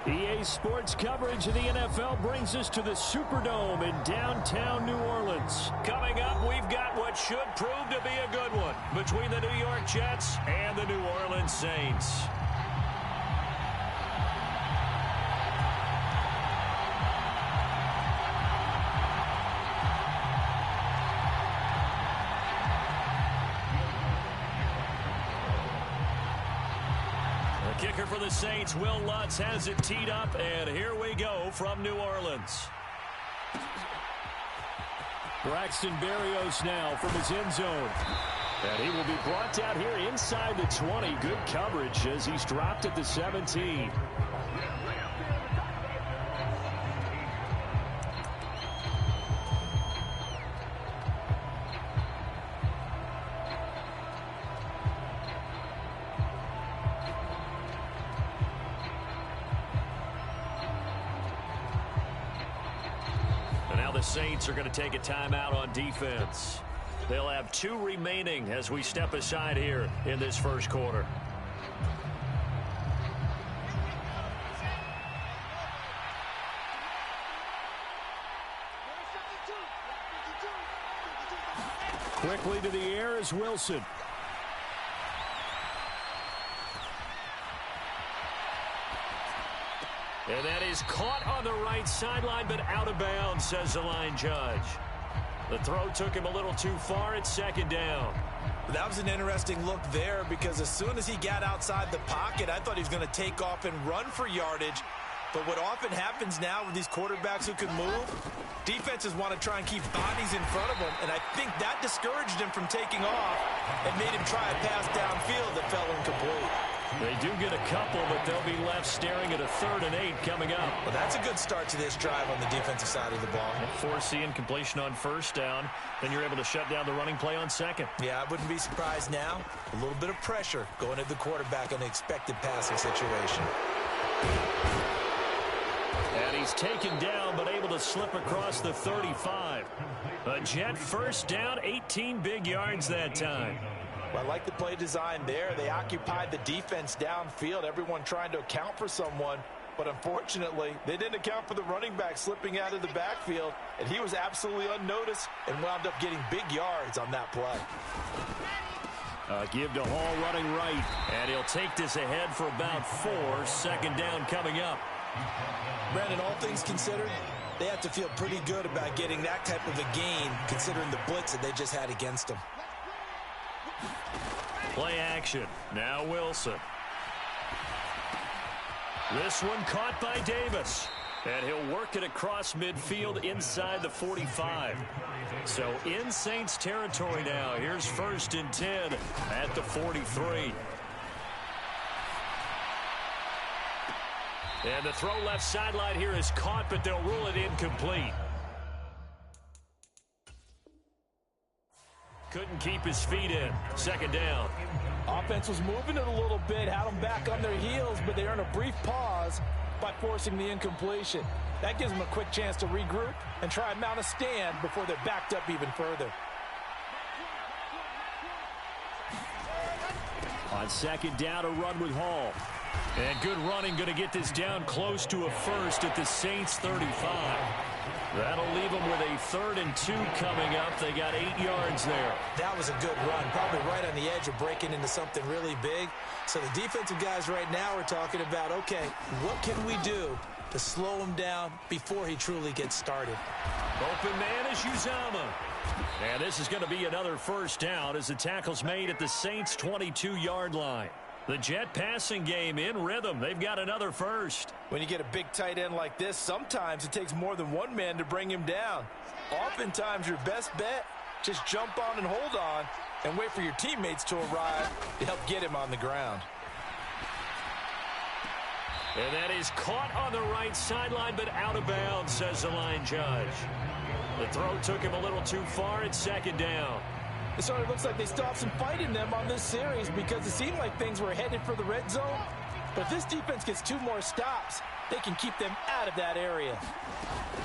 EA Sports coverage of the NFL brings us to the Superdome in downtown New Orleans. Coming up, we've got what should prove to be a good one between the New York Jets and the New Orleans Saints. Kicker for the Saints, Will Lutz, has it teed up, and here we go from New Orleans. Braxton Berrios now from his end zone. And he will be brought down here inside the 20. Good coverage as he's dropped at the 17. The Saints are going to take a timeout on defense. They'll have 2 remaining as we step aside here in this first quarter. Quickly to the air is Wilson. And that is caught on the right sideline, but out of bounds, says the line judge. The throw took him a little too far. It's second down. That was an interesting look there because as soon as he got outside the pocket, I thought he was going to take off and run for yardage. But what often happens now with these quarterbacks who can move, defenses want to try and keep bodies in front of them, and I think that discouraged him from taking off and made him try a pass downfield that fell incomplete. They do get a couple, but they'll be left staring at a 3rd and 8 coming up. Well, that's a good start to this drive on the defensive side of the ball. Force the incompletion on first down, then you're able to shut down the running play on second. Yeah, I wouldn't be surprised now. A little bit of pressure going at the quarterback in an expected passing situation. And he's taken down, but able to slip across the 35. A Jet first down, 18 big yards that time. Well, I like the play design there. They occupied the defense downfield, everyone trying to account for someone. But unfortunately, they didn't account for the running back slipping out of the backfield, and he was absolutely unnoticed and wound up getting big yards on that play. Give to Hall running right, and he'll take this ahead for about 4. Second down coming up. Brandon, all things considered, they have to feel pretty good about getting that type of a gain considering the blitz that they just had against them. Play action. Now Wilson. This one caught by Davis. And he'll work it across midfield inside the 45. So in Saints territory now. Here's 1st and 10 at the 43. And the throw left sideline here is caught, but they'll rule it incomplete. Couldn't keep his feet in. Second down. Offense was moving it a little bit, had them back on their heels, but they earn a brief pause by forcing the incompletion. That gives them a quick chance to regroup and try and mount a stand before they're backed up even further. On second down, a run with Hall. And good running, going to get this down close to a first at the Saints 35. That'll leave them with a 3rd and 2 coming up. They got 8 yards there. That was a good run, probably right on the edge of breaking into something really big. So the defensive guys right now are talking about, okay, what can we do to slow him down before he truly gets started? Open man is Uzama. And this is going to be another first down as the tackle's made at the Saints' 22-yard line. The Jet passing game in rhythm. They've got another first. When you get a big tight end like this, sometimes it takes more than one man to bring him down. Oftentimes, your best bet, just jump on and hold on and wait for your teammates to arrive to help get him on the ground. And that is caught on the right sideline, but out of bounds, says the line judge. The throw took him a little too far. It's second down. It sort of looks like they still have some fight in them on this series because it seemed like things were headed for the red zone. But if this defense gets 2 more stops, they can keep them out of that area.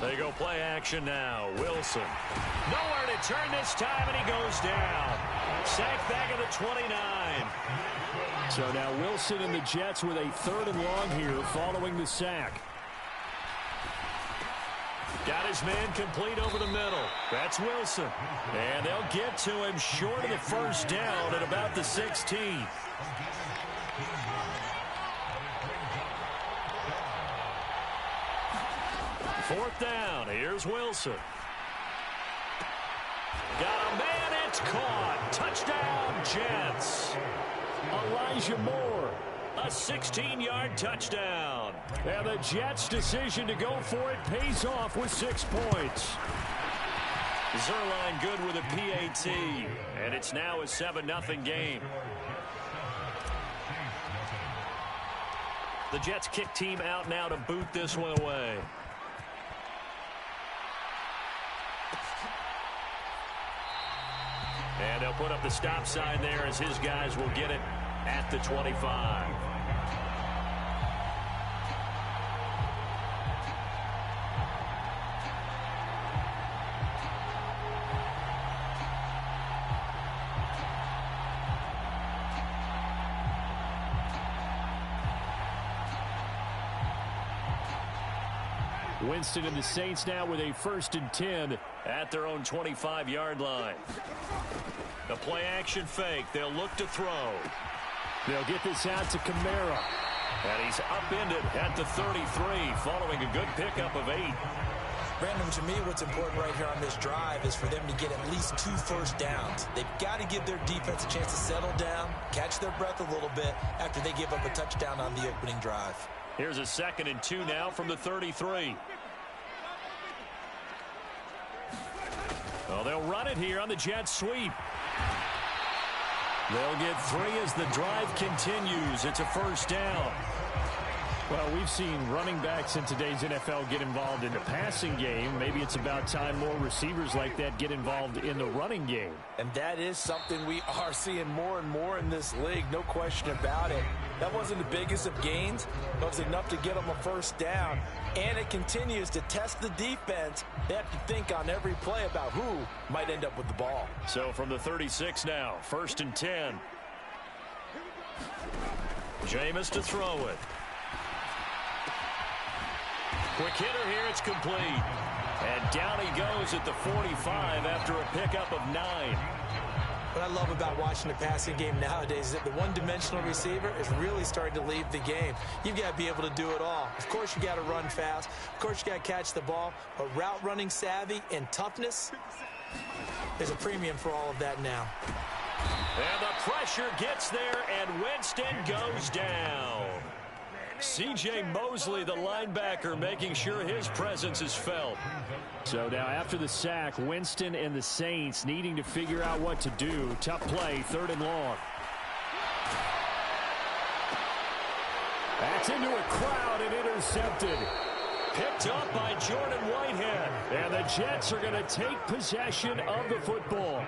They go play action now. Wilson. Nowhere to return this time, and he goes down. Sacked back at the 29. So now Wilson and the Jets with a 3rd and long here following the sack. Got his man complete over the middle. That's Wilson. And they'll get to him short of the first down at about the 16. Fourth down. Here's Wilson. Got a man. It's caught. Touchdown, Jets. Elijah Moore. A 16-yard touchdown. And the Jets' decision to go for it pays off with 6 points. Zerline good with a PAT. And it's now a 7-0 game. The Jets kick team out now to boot this one away. And they'll put up the stop sign there as his guys will get it at the 25. Winston and the Saints now with a 1st and 10 at their own 25-yard line. The play action fake. They'll look to throw. They'll get this out to Kamara. And he's upended at the 33 following a good pickup of 8. Brandon, to me, what's important right here on this drive is for them to get at least 2 first downs. They've got to give their defense a chance to settle down, catch their breath a little bit after they give up a touchdown on the opening drive. Here's a 2nd and 2 now from the 33. Well, they'll run it here on the Jets sweep. They'll get 3 as the drive continues. It's a 1st down. Well, we've seen running backs in today's NFL get involved in the passing game. Maybe it's about time more receivers like that get involved in the running game. And that is something we are seeing more and more in this league, no question about it. That wasn't the biggest of gains, but it was enough to get them a 1st down. And it continues to test the defense. They have to think on every play about who might end up with the ball. So from the 36 now, 1st and 10. Jameis to throw it. Quick hitter here, it's complete. And down he goes at the 45 after a pickup of 9. What I love about watching the passing game nowadays is that the one-dimensional receiver is really starting to leave the game. You've got to be able to do it all. Of course, you got to run fast. Of course, you got to catch the ball. But route running savvy and toughness, there's a premium for all of that now. And the pressure gets there, and Winston goes down. C.J. Mosley, the linebacker, making sure his presence is felt. So now after the sack, Winston and the Saints needing to figure out what to do. Tough play, 3rd and long. That's into a crowd and intercepted. Picked up by Jordan Whitehead. And the Jets are going to take possession of the football.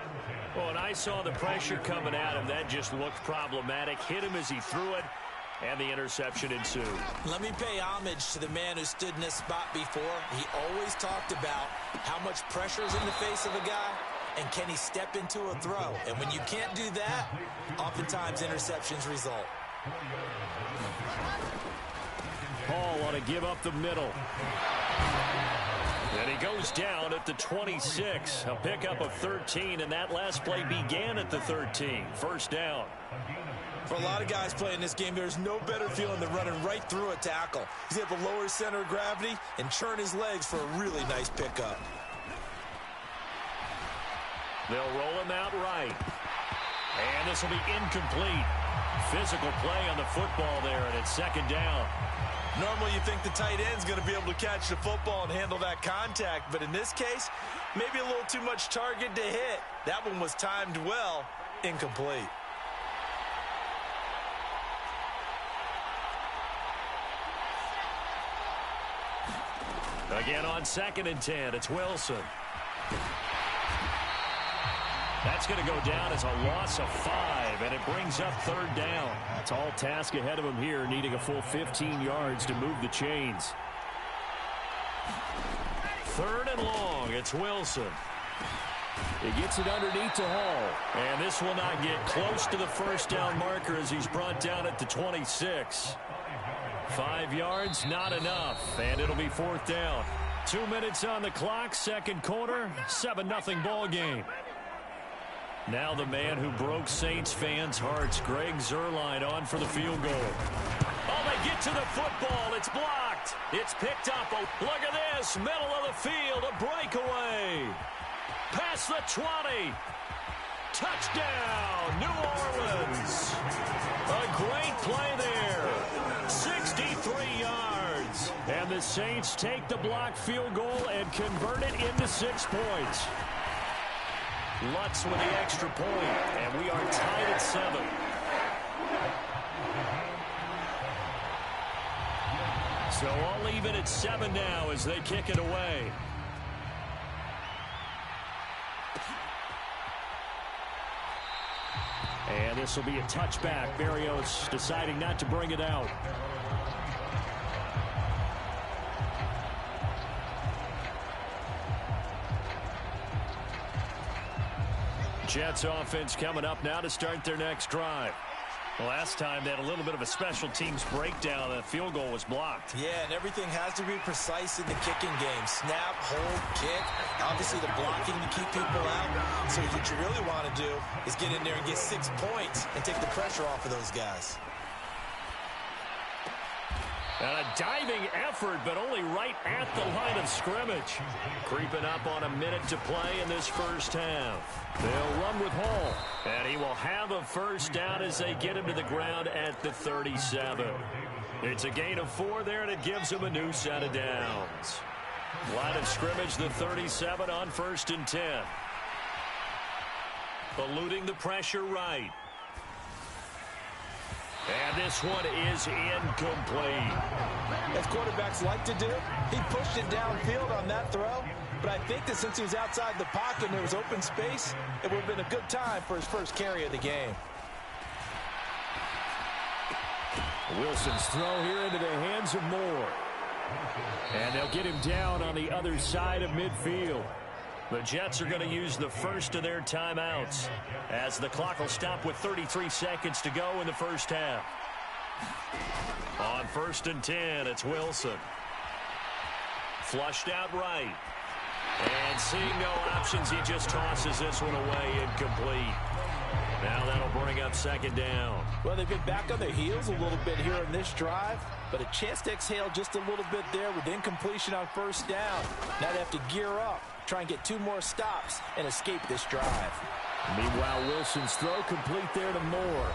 Well, and I saw the pressure coming at him. That just looked problematic. Hit him as he threw it. And the interception ensued. Let me pay homage to the man who stood in this spot before. He always talked about how much pressure is in the face of a guy and can he step into a throw. And when you can't do that, oftentimes interceptions result. Hall ought to give up the middle. And he goes down at the 26. A pickup of 13, and that last play began at the 13. 1st down. For a lot of guys playing this game, there's no better feeling than running right through a tackle. He's able to lower his center of gravity and churn his legs for a really nice pickup. They'll roll him out right. And this will be incomplete. Physical play on the football there, and it's 2nd down. Normally you think the tight end's going to be able to catch the football and handle that contact, but in this case, maybe a little too much target to hit. That one was timed well, incomplete. Again on 2nd and 10, it's Wilson. That's going to go down as a loss of 5, and it brings up 3rd down. Tall task ahead of him here, needing a full 15 yards to move the chains. 3rd and long, it's Wilson. He gets it underneath to Hall. And this will not get close to the first down marker as he's brought down at the 26. 5 yards, not enough. And it'll be fourth down. 2 minutes on the clock, second quarter, 7-0 ball game. Now the man who broke Saints fans' hearts, Greg Zuerlein, on for the field goal. Oh, they get to the football. It's blocked. It's picked up. Oh, look at this. Middle of the field, a breakaway. Past the 20. Touchdown, New Orleans. A great play there. 63 yards. And the Saints take the blocked field goal and convert it into 6 points. Lutz with the extra point, and we are tied at 7. So all even at 7 now as they kick it away. And this will be a touchback. Berrios deciding not to bring it out. Jets offense coming up now to start their next drive. Last time they had a little bit of a special teams breakdown. The field goal was blocked. Yeah, and everything has to be precise in the kicking game. Snap, hold, kick. Obviously the blocking to keep people out. So what you really want to do is get in there and get 6 points and take the pressure off of those guys. And a diving effort, but only right at the line of scrimmage. Creeping up on a minute to play in this first half. They'll run with Hall. And he will have a first down as they get him to the ground at the 37. It's a gain of 4 there, and it gives him a new set of downs. Line of scrimmage, the 37 on 1st and 10. Eluding the pressure right. And this one is incomplete. As quarterbacks like to do, he pushed it downfield on that throw. But I think that since he was outside the pocket and there was open space, it would have been a good time for his first carry of the game. Wilson's throw here into the hands of Moore. And they'll get him down on the other side of midfield. The Jets are going to use the first of their timeouts as the clock will stop with 33 seconds to go in the first half. On 1st and 10, it's Wilson. Flushed out right. And seeing no options, he just tosses this one away, incomplete. Now that'll bring up 2nd down. Well, they've been back on their heels a little bit here in this drive, but a chance to exhale just a little bit there with incompletion on 1st down. Now they have to gear up, try and get 2 more stops, and escape this drive. Meanwhile, Wilson's throw complete there to Moore.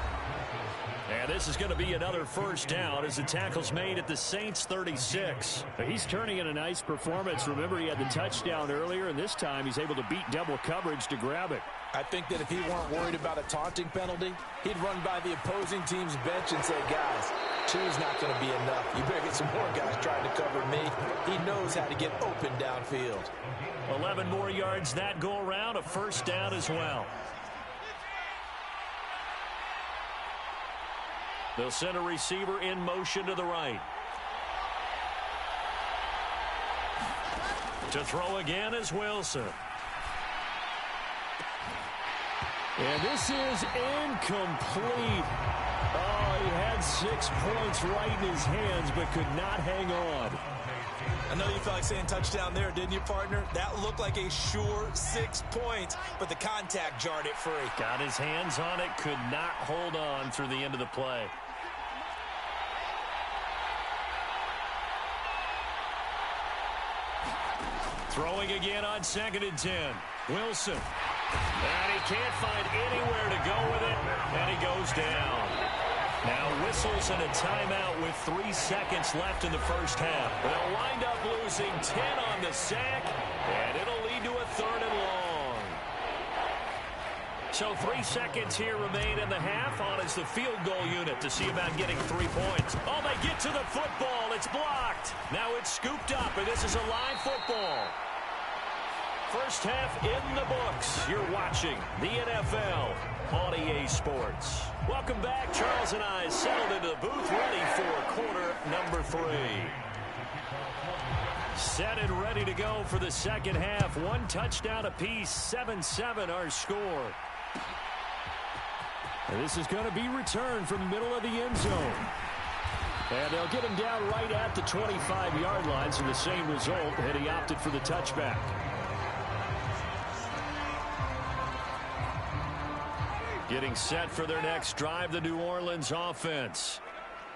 And this is going to be another first down as the tackle's made at the Saints 36. He's turning in a nice performance. Remember, he had the touchdown earlier, and this time he's able to beat double coverage to grab it. I think that if he weren't worried about a taunting penalty, he'd run by the opposing team's bench and say, guys, 2 is not going to be enough. You better get some more guys trying to cover me. He knows how to get open downfield. 11 more yards that go around, a first down as well. They'll send a receiver in motion to the right. To throw again is Wilson. And this is incomplete. Oh, he had 6 points right in his hands, but could not hang on. I know you felt like saying touchdown there, didn't you, partner? That looked like a sure 6 points, but the contact jarred it free. Got his hands on it, could not hold on through the end of the play. Throwing again on 2nd and 10. Wilson. And he can't find anywhere to go with it, and he goes down. Now whistles and a timeout with 3 seconds left in the first half. They'll wind up losing 10 on the sack, and it'll lead to a 3rd and long. So 3 seconds here remain in the half. On is the field goal unit to see about getting 3 points. Oh, they get to the football. It's blocked. Now it's scooped up, and this is a live football. First half in the books. You're watching the NFL on EA Sports. Welcome back. Charles and I settled into the booth, ready for quarter number 3. Set and ready to go for the second half. One touchdown apiece, 7-7 our score. And this is going to be returned from the middle of the end zone. And they'll get him down right at the 25-yard line, so the same result, and he opted for the touchback. Getting set for their next drive, the New Orleans offense.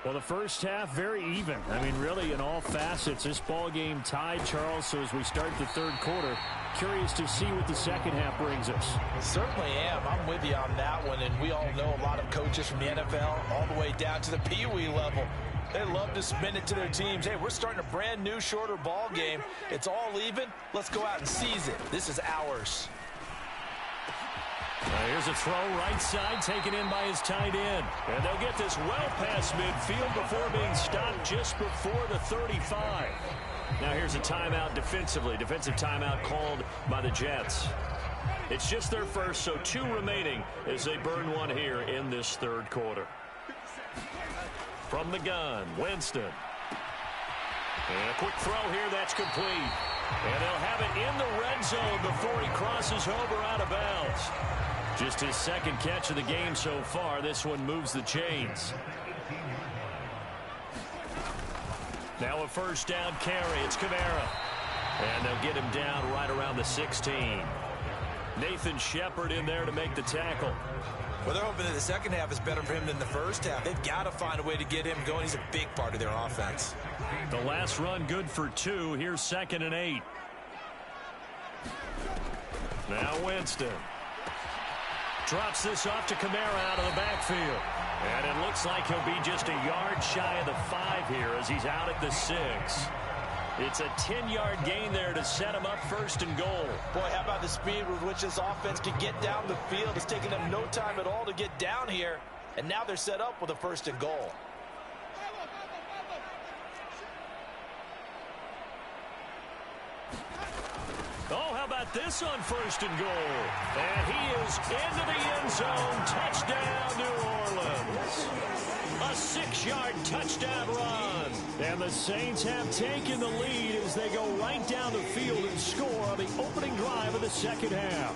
Well, the first half, very even. I mean, really, in all facets, this ball game tied, Charles. So as we start the third quarter, curious to see what the second half brings us. Certainly am. I'm with you on that one. And we all know a lot of coaches from the NFL all the way down to the Pee-wee level. They love to spin it to their teams. Hey, we're starting a brand new, shorter ball game. It's all even. Let's go out and seize it. This is ours. Here's a throw right side taken in by his tight end. And they'll get this well past midfield before being stopped just before the 35. Now here's a timeout defensively. Defensive timeout called by the Jets. It's just their first, so 2 remaining as they burn one here in this third quarter. From the gun, Winston. And a quick throw here, that's complete. And they'll have it in the red zone before he crosses over out of bounds. Just his second catch of the game so far. This one moves the chains. Now a first down carry. It's Kamara. And they'll get him down right around the 16. Nathan Shepard in there to make the tackle. Well, they're hoping that the second half is better for him than the first half. They've got to find a way to get him going. He's a big part of their offense. The last run good for 2. Here's 2nd and 8. Now Winston. Drops this off to Kamara out of the backfield. And it looks like he'll be just a yard shy of the 5 here as he's out at the 6. It's a 10-yard gain there to set him up 1st and goal. Boy, how about the speed with which this offense can get down the field? It's taken them no time at all to get down here. And now they're set up with a 1st and goal. Oh, how about this on 1st and goal? And he is into the end zone. Touchdown, New Orleans. A 6-yard touchdown run. And the Saints have taken the lead as they go right down the field and score on the opening drive of the second half.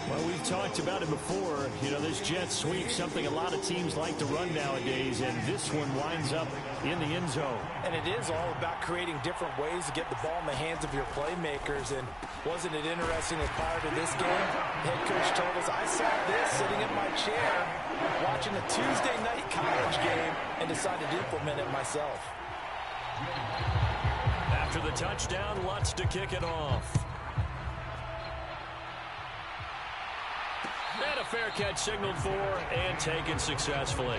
Well, we've talked about it before. You know, this jet sweep, something a lot of teams like to run nowadays, and this one winds up in the end zone. And it is all about creating different ways to get the ball in the hands of your playmakers. And wasn't it interesting that prior to this game, head coach told us, I saw this sitting in my chair watching a Tuesday night college game and decided to implement it myself. After the touchdown, Lutz to kick it off. And a fair catch signaled for and taken successfully.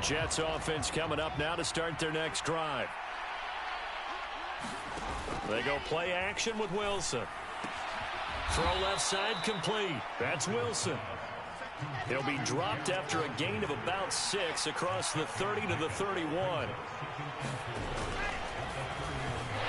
Jets offense coming up now to start their next drive. They go play action with Wilson. Throw left side complete. That's Wilson. He'll be dropped after a gain of about 6 across the 30 to the 31.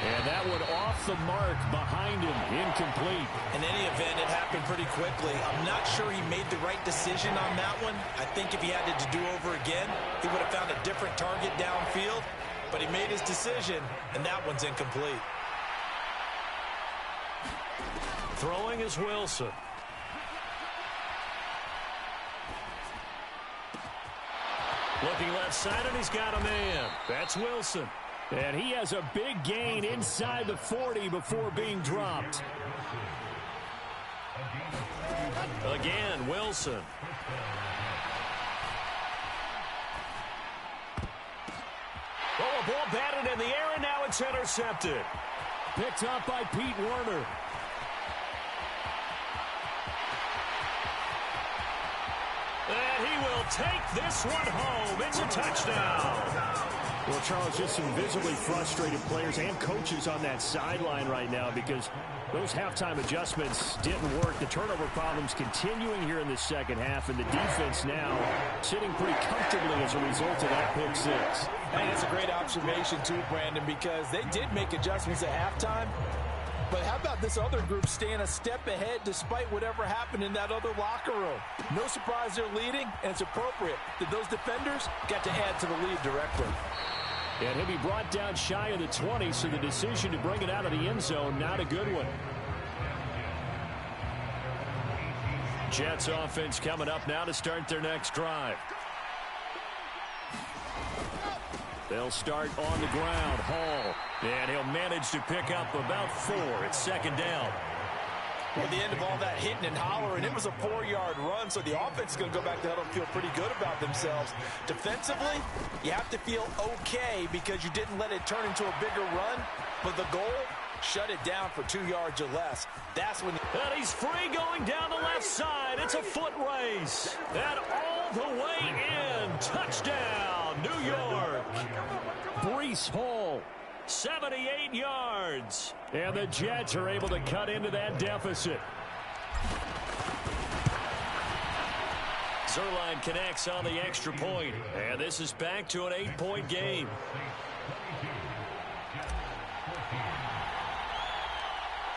And that one off the mark behind him, incomplete. In any event, it happened pretty quickly. I'm not sure he made the right decision on that one. I think if he had it to do over again, he would have found a different target downfield. But he made his decision, and that one's incomplete. Throwing is Wilson. Looking left side, and he's got a man. That's Wilson. And he has a big gain inside the 40 before being dropped. Again, Wilson. Oh, a ball batted in the air, and now it's intercepted. Picked up by Pete Werner. And he will take this one home. It's a touchdown. Well, Charles, just some visibly frustrated players and coaches on that sideline right now because those halftime adjustments didn't work. The turnover problems continuing here in the second half, and the defense now sitting pretty comfortably as a result of that pick 6. And it's a great observation, too, Brandon, because they did make adjustments at halftime, But how about this other group staying a step ahead despite whatever happened in that other locker room? No surprise they're leading, and it's appropriate that those defenders got to add to the lead directly. And he'll be brought down shy of the 20, so the decision to bring it out of the end zone, not a good one. Jets offense coming up now to start their next drive. They'll start on the ground. Hall. And he'll manage to pick up about 4. It's second down. Well, the end of all that hitting and hollering, it was a 4-yard run, so the offense is going to go back to huddle and feel pretty good about themselves. Defensively, you have to feel okay because you didn't let it turn into a bigger run, but the goal, shut it down for 2 yards or less. That's when... And he's free going down the left side. It's a foot race. And all the way in. Touchdown, New York. Breece Hall, 78 yards. And the Jets are able to cut into that deficit. Zerline connects on the extra point. And this is back to an 8-point game.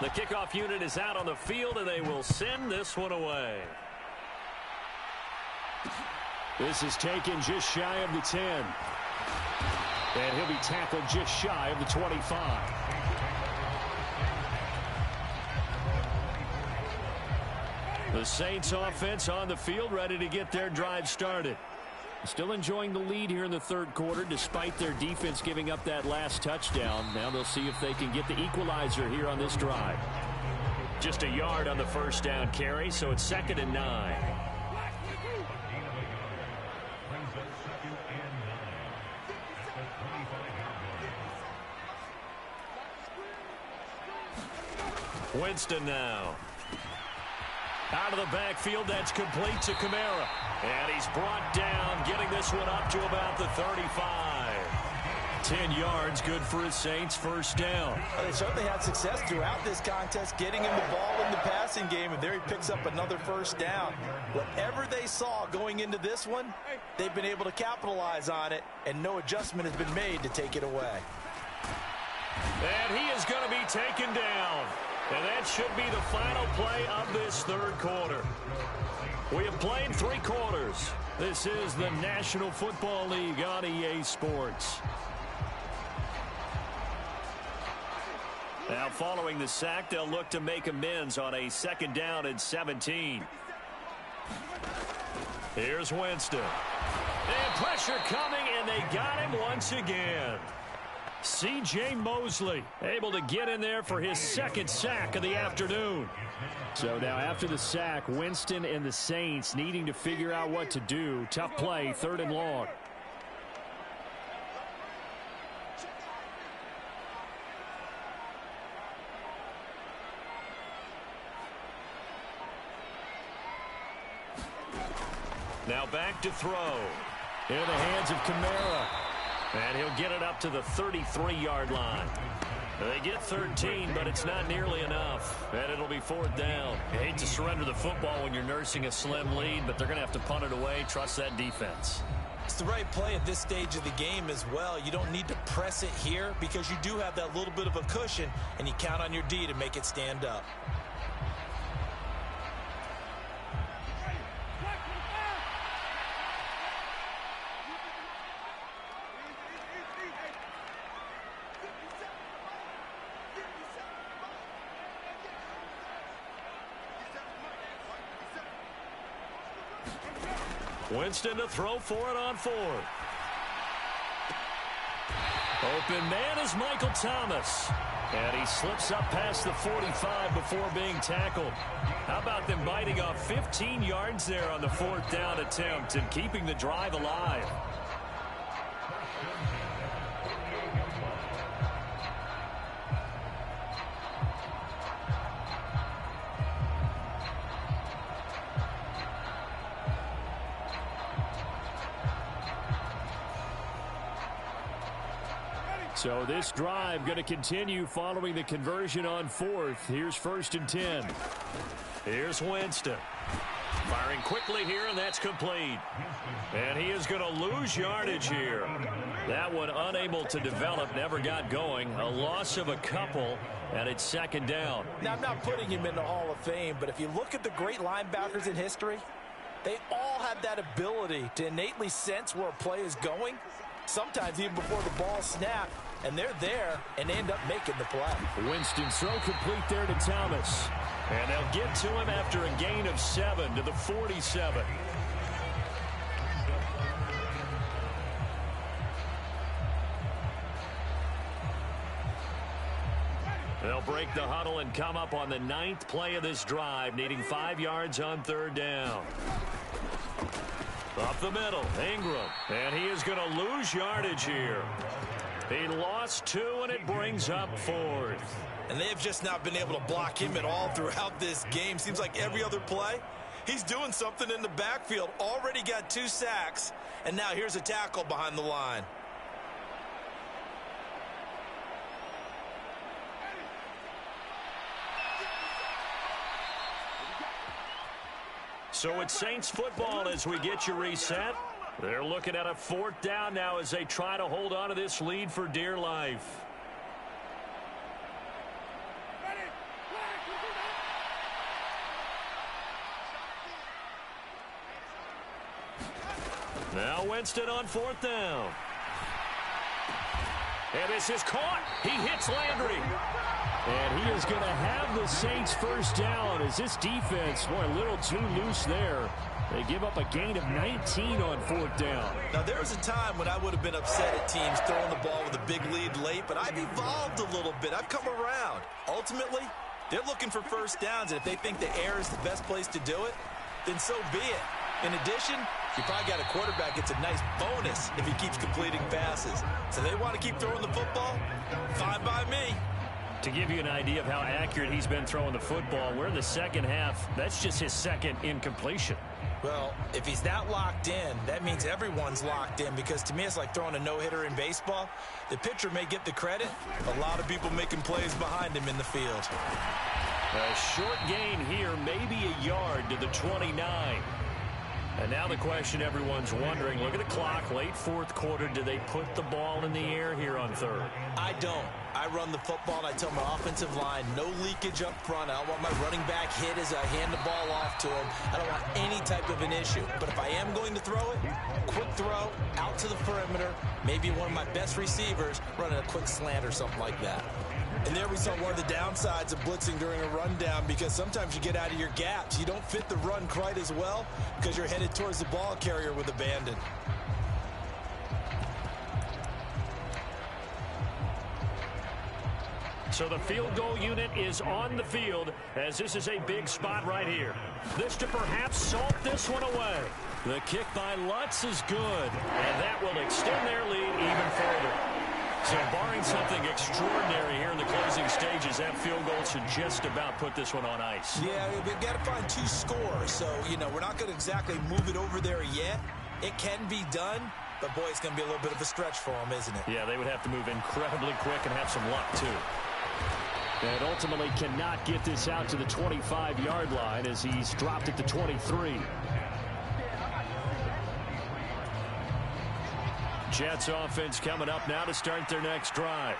The kickoff unit is out on the field, and they will send this one away. This is taken just shy of the 10. And he'll be tackled just shy of the 25. The Saints offense on the field, ready to get their drive started. Still enjoying the lead here in the third quarter despite their defense giving up that last touchdown. Now they'll see if they can get the equalizer here on this drive. Just a yard on the first down carry, so it's 2nd and 9. Winston now. Out of the backfield, that's complete to Kamara. And he's brought down, getting this one up to about the 35. 10 yards, good for his Saints, first down. Well, they certainly had success throughout this contest, getting him the ball in the passing game, and there he picks up another first down. Whatever they saw going into this one, they've been able to capitalize on it, and no adjustment has been made to take it away. And he is going to be taken down. And that should be the final play of this third quarter. We have played 3 quarters. This is the National Football League on EA Sports. Now following the sack, they'll look to make amends on a 2nd down and 17. Here's Winston. And pressure coming, and they got him once again. C.J. Mosley able to get in there for his 2nd sack of the afternoon. So now after the sack, Winston and the Saints needing to figure out what to do. Tough play, 3rd and long. Now back to throw. In the hands of Kamara. And he'll get it up to the 33-yard line. They get 13, but it's not nearly enough. And it'll be 4th down. You hate to surrender the football when you're nursing a slim lead, but they're going to have to punt it away. Trust that defense. It's the right play at this stage of the game as well. You don't need to press it here because you do have that little bit of a cushion, and you count on your D to make it stand up. Winston to throw for it on 4th. Open man is Michael Thomas. And he slips up past the 45 before being tackled. How about them biting off 15 yards there on the 4th down attempt and keeping the drive alive? So this drive going to continue following the conversion on 4th. Here's 1st and 10. Here's Winston. Firing quickly here, and that's complete. And he is going to lose yardage here. That one unable to develop, never got going. A loss of a couple, and it's second down. Now, I'm not putting him in the Hall of Fame, but if you look at the great linebackers in history, they all have that ability to innately sense where a play is going, sometimes even before the ball snapped, and they're there and end up making the play. Winston throw complete there to Thomas. And they'll get to him after a gain of 7 to the 47. They'll break the huddle and come up on the 9th play of this drive, needing 5 yards on third down. Up the middle, Ingram, and he is going to lose yardage here. He lost 2, and it brings up 4th. And they've just not been able to block him at all throughout this game. Seems like every other play, he's doing something in the backfield. Already got 2 sacks, and now here's a tackle behind the line. So it's Saints football as we get you reset. They're looking at a 4th down now as they try to hold on to this lead for dear life. Now Winston on 4th down. And this is caught. He hits Landry. And he is going to have the Saints first down as this defense, boy, a little too loose there. They give up a gain of 19 on 4th down. Now, there was a time when I would have been upset at teams throwing the ball with a big lead late, but I've evolved a little bit. I've come around. Ultimately, they're looking for first downs, and if they think the air is the best place to do it, then so be it. In addition, you probably got a quarterback. It's a nice bonus if he keeps completing passes. So they want to keep throwing the football? Fine by me. To give you an idea of how accurate he's been throwing the football, we're in the second half. That's just his second incompletion. Well, if he's that locked in, that means everyone's locked in, because to me it's like throwing a no-hitter in baseball. The pitcher may get the credit. A lot of people making plays behind him in the field. A short gain here, maybe a yard to the 29. And now the question everyone's wondering, look at the clock, late 4th quarter, do they put the ball in the air here on 3rd? I don't. I run the football, and I tell my offensive line, no leakage up front. I don't want my running back hit as I hand the ball off to him. I don't want any type of an issue. But if I am going to throw it, quick throw, out to the perimeter, maybe one of my best receivers running a quick slant or something like that. And there we saw one of the downsides of blitzing during a rundown, because sometimes you get out of your gaps. You don't fit the run quite as well because you're headed towards the ball carrier with abandon. So the field goal unit is on the field as this is a big spot right here. This to perhaps salt this one away. The kick by Lutz is good, and that will extend their lead even further. So barring something extraordinary here in the closing stages, that field goal should just about put this one on ice. Yeah, we've got to find 2 scores. So, we're not going to exactly move it over there yet. It can be done, but, boy, it's going to be a little bit of a stretch for them, isn't it? Yeah, they would have to move incredibly quick and have some luck, too. And ultimately cannot get this out to the 25-yard line as he's dropped at the 23. Jets offense coming up now to start their next drive.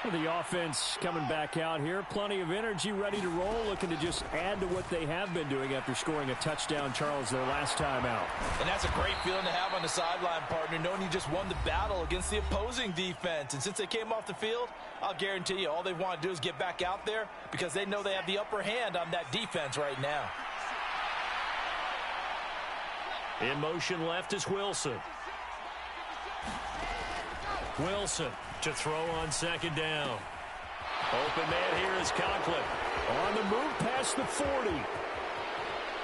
Well, the offense coming back out here. Plenty of energy, ready to roll, looking to just add to what they have been doing after scoring a touchdown, Charles, their last time out. And that's a great feeling to have on the sideline, partner, knowing you just won the battle against the opposing defense. And since they came off the field, I'll guarantee you all they want to do is get back out there because they know they have the upper hand on that defense right now. In motion left is Wilson. Wilson to throw on second down. Open man here is Conklin. On the move past the 40.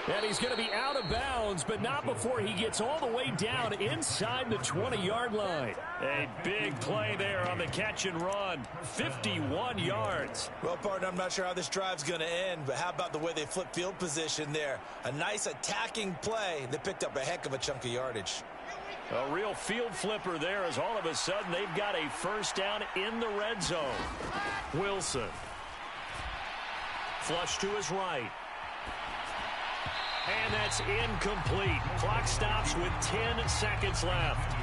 And he's going to be out of bounds, but not before he gets all the way down inside the 20-yard line. A big play there on the catch and run. 51 yards. Well, partner, I'm not sure how this drive's going to end, but how about the way they flip field position there? A nice attacking play that picked up a heck of a chunk of yardage. A real field flipper there as all of a sudden they've got a first down in the red zone. Wilson. Flush to his right. And that's incomplete. Clock stops with 10 seconds left.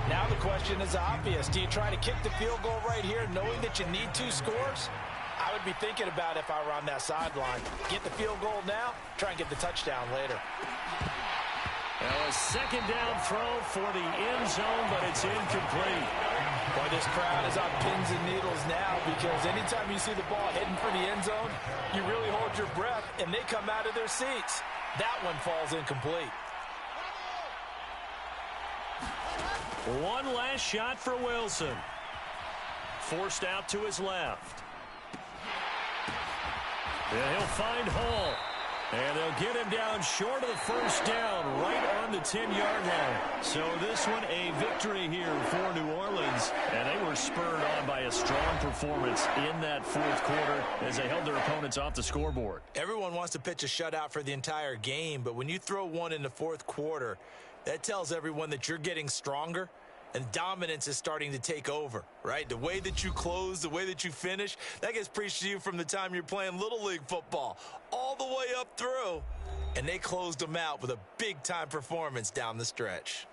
Now the question is obvious. Do you try to kick the field goal right here knowing that you need 2 scores? I would be thinking about if I were on that sideline. Get the field goal now, try and get the touchdown later. Now a second down throw for the end zone, but it's incomplete. Boy, this crowd is on pins and needles now because anytime you see the ball heading for the end zone, you really hold your breath, and they come out of their seats. That one falls incomplete. One last shot for Wilson. Forced out to his left. And he'll find Hall. And they'll get him down short of the first down, right on the 10-yard line. So this one a victory here for New Orleans. And they were spurred on by a strong performance in that fourth quarter as they held their opponents off the scoreboard. Everyone wants to pitch a shutout for the entire game, but when you throw one in the fourth quarter, that tells everyone that you're getting stronger and dominance is starting to take over, right? The way that you close, the way that you finish, that gets preached to you from the time you're playing Little League football all the way up through. And they closed them out with a big-time performance down the stretch.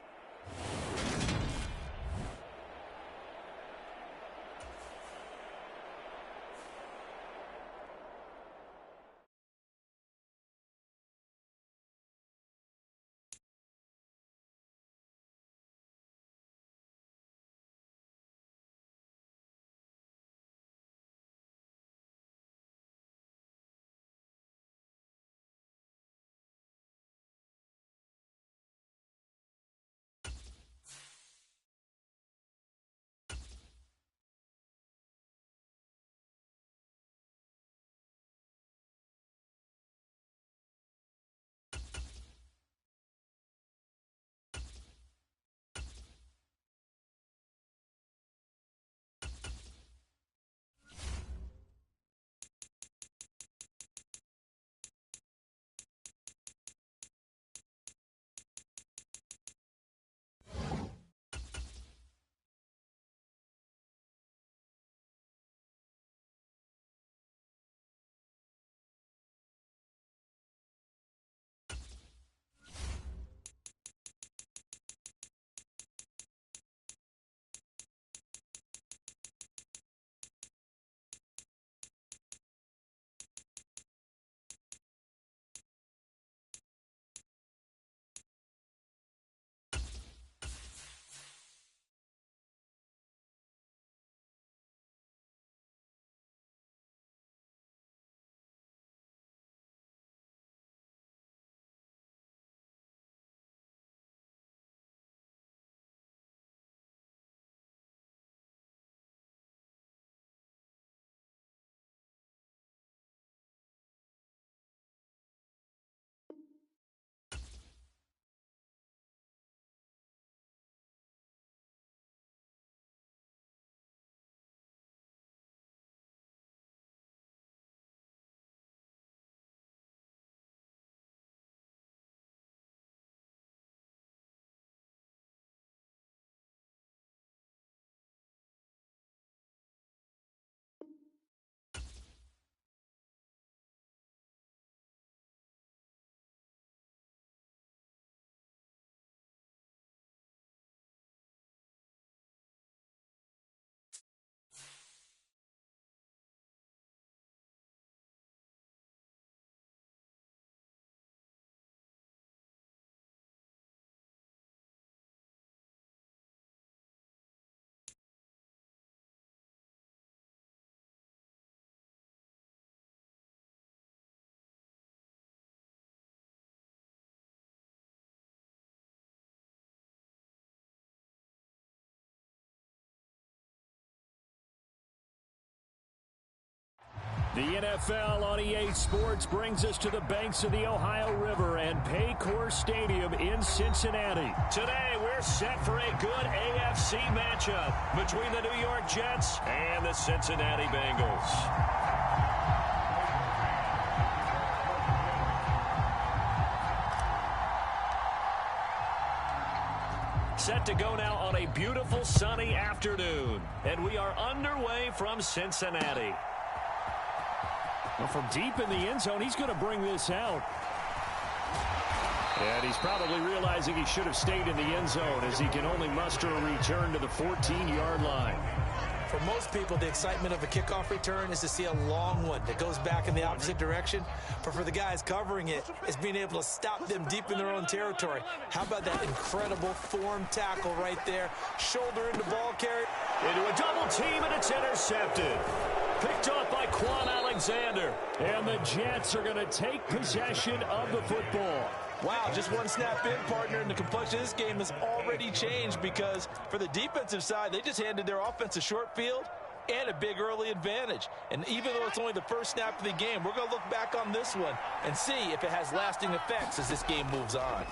The NFL on EA Sports brings us to the banks of the Ohio River and Paycor Stadium in Cincinnati. Today, we're set for a good AFC matchup between the New York Jets and the Cincinnati Bengals. Set to go now on a beautiful sunny afternoon. And we are underway from Cincinnati. Well, from deep in the end zone, he's going to bring this out. And he's probably realizing he should have stayed in the end zone as he can only muster a return to the 14-yard line. For most people, the excitement of a kickoff return is to see a long one that goes back in the opposite direction. But for the guys covering it, it's being able to stop them deep in their own territory. How about that incredible form tackle right there? Shoulder into ball carry. Into a double team, and it's intercepted. Picked off by Quan Alexander. And the Jets are going to take possession of the football. Wow, just one snap in, partner, and the complexion of this game has already changed because for the defensive side, they just handed their offense a short field and a big early advantage. And even though it's only the first snap of the game, we're going to look back on this one and see if it has lasting effects as this game moves on.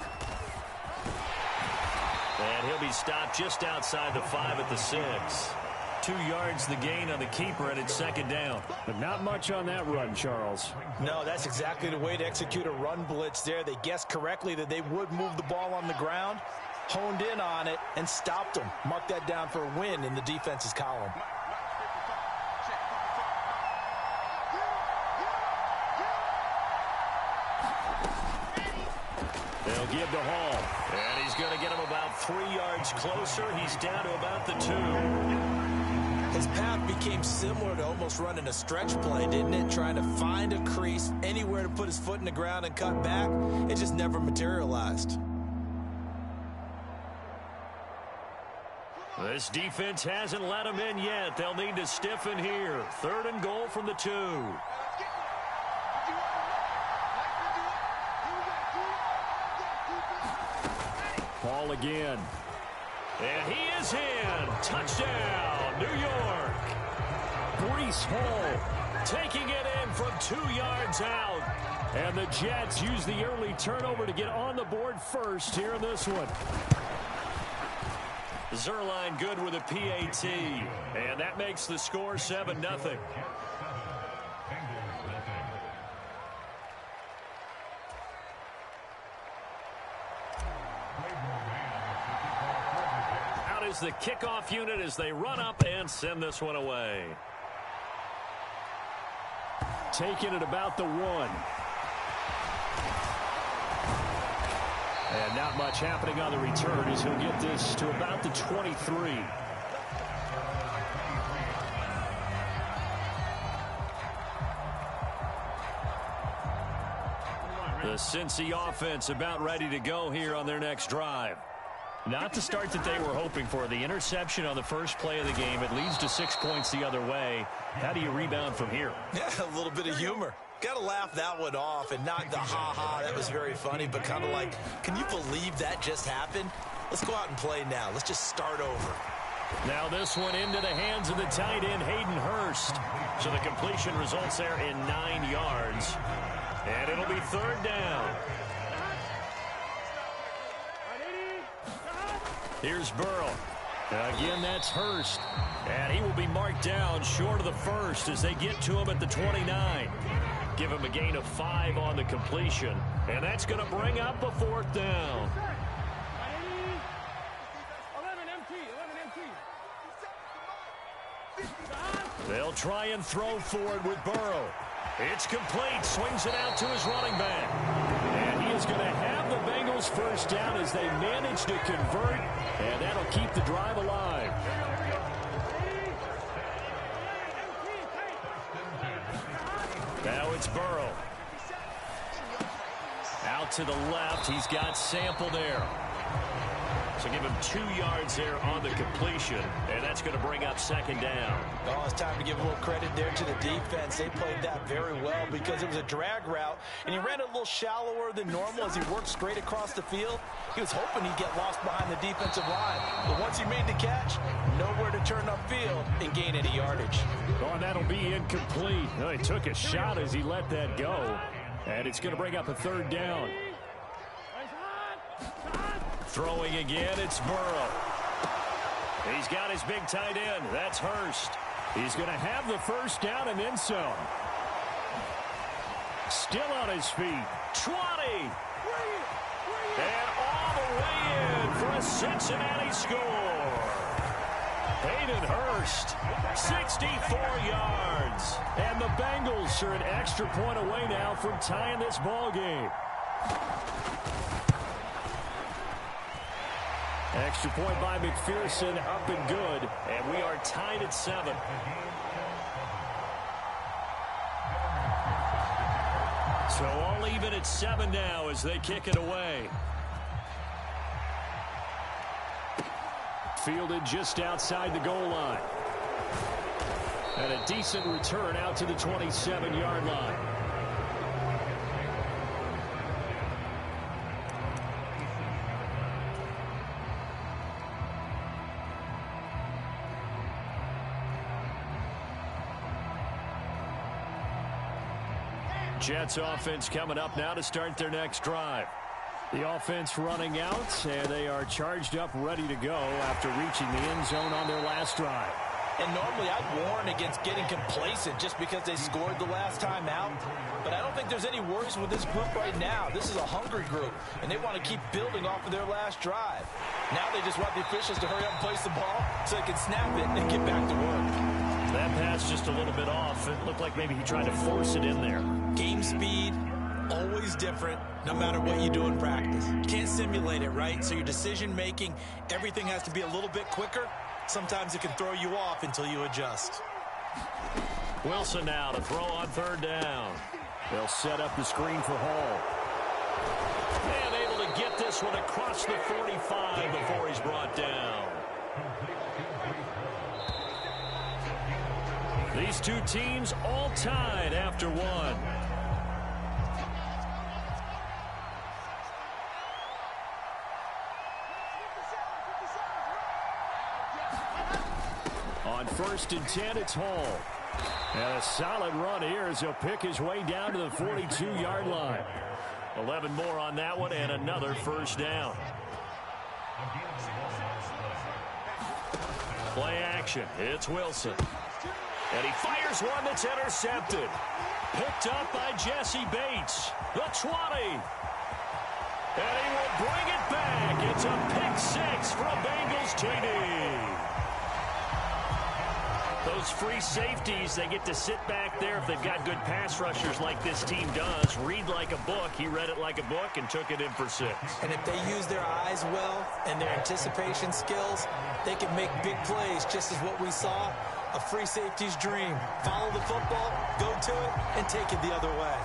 And he'll be stopped just outside the 5 at the 6. 2 yards the gain on the keeper, and it's second down. But not much on that run, Charles. No, that's exactly the way to execute a run blitz there. They guessed correctly that they would move the ball on the ground, honed in on it, and stopped them. Mark that down for a win in the defense's column. They'll give to Hall. And he's going to get him about 3 yards closer. He's down to about the 2. His path became similar to almost running a stretch play, didn't it? Trying to find a crease, anywhere to put his foot in the ground and cut back. It just never materialized. This defense hasn't let him in yet. They'll need to stiffen here. 3rd and goal from the 2. Ball again. And he is in. Touchdown, New York. Breece Hall taking it in from 2 yards out. And the Jets use the early turnover to get on the board first here in this one. Zerline good with a PAT. And that makes the score 7-0. Is the kickoff unit as they run up and send this one away. Taking it about the 1. And not much happening on the return as he'll get this to about the 23. The Cincy offense about ready to go here on their next drive. Not the start that they were hoping for. The interception on the first play of the game. It leads to 6 points the other way. How do you rebound from here? Yeah, a little bit of humor. Got to laugh that one off and not the ha-ha. That was very funny, but kind of like, can you believe that just happened? Let's go out and play now. Let's just start over. Now this one into the hands of the tight end, Hayden Hurst. So the completion results there in 9 yards. And it'll be 3rd down. Here's Burrow. Again, that's Hurst. And he will be marked down short of the 1st as they get to him at the 29. Give him a gain of 5 on the completion. And that's going to bring up a 4th down. They'll try and throw for it with Burrow. It's complete. Swings it out to his running back. And he is going to have the Bengals first down as they manage to convert. And that'll keep the drive alive. Now it's Burrow. Out to the left. He's got Sample there. So give him 2 yards there on the completion, and that's going to bring up 2nd down. Oh, it's time to give a little credit there to the defense. They played that very well because it was a drag route, and he ran it a little shallower than normal as he worked straight across the field. He was hoping he'd get lost behind the defensive line. But once he made the catch, nowhere to turn upfield and gain any yardage. Oh, and that'll be incomplete. Oh, he took a shot as he let that go, and it's going to bring up a 3rd down. Throwing again, it's Burrow. He's got his big tight end. That's Hurst. He's going to have the first down and then some. Still on his feet. 20. And all the way in for a Cincinnati score. Hayden Hurst, 64 yards. And the Bengals are an extra point away now from tying this ball game. Extra point by McPherson, up and good. And we are tied at 7. So all even at 7 now as they kick it away. Fielded just outside the goal line. And a decent return out to the 27-yard line. Jets offense coming up now to start their next drive. The offense running out, and they are charged up, ready to go after reaching the end zone on their last drive. And normally I'd warn against getting complacent just because they scored the last time out. But I don't think there's any worries with this group right now. This is a hungry group, and they want to keep building off of their last drive. Now they just want the officials to hurry up and place the ball so they can snap it and get back to work. That pass just a little bit off. It looked like maybe he tried to force it in there. Game speed, always different, no matter what you do in practice. You can't simulate it, right? So your decision-making, everything has to be a little bit quicker. Sometimes it can throw you off until you adjust. Wilson now to throw on 3rd down. They'll set up the screen for Hall. And able to get this one across the 45 before he's brought down. These two teams all tied after one. On 1st and 10, it's Hall. And a solid run here as he'll pick his way down to the 42-yard line. 11 more on that one and another 1st down. Play action. It's Wilson. And he fires one that's intercepted. Picked up by Jesse Bates. The 20. And he will bring it back. It's a pick 6 from Bengals TD. Those free safeties, they get to sit back there if they've got good pass rushers like this team does. Read like a book. He read it like a book and took it in for 6. And if they use their eyes well and their anticipation skills, they can make big plays, just as what we saw. A free safety's dream. Follow the football, go to it, and take it the other way.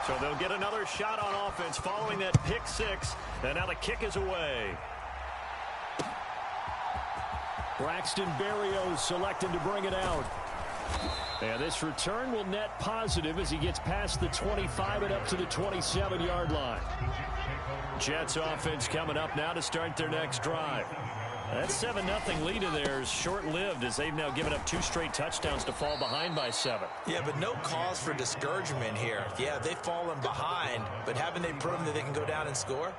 So they'll get another shot on offense following that pick 6. And now the kick is away. Braxton Berrios selected to bring it out. And this return will net positive as he gets past the 25 and up to the 27-yard line. Jets offense coming up now to start their next drive. That 7-0 lead in there is short-lived as they've now given up 2 straight touchdowns to fall behind by 7. Yeah, but no cause for discouragement here. Yeah, they've fallen behind, but haven't they proven that they can go down and score?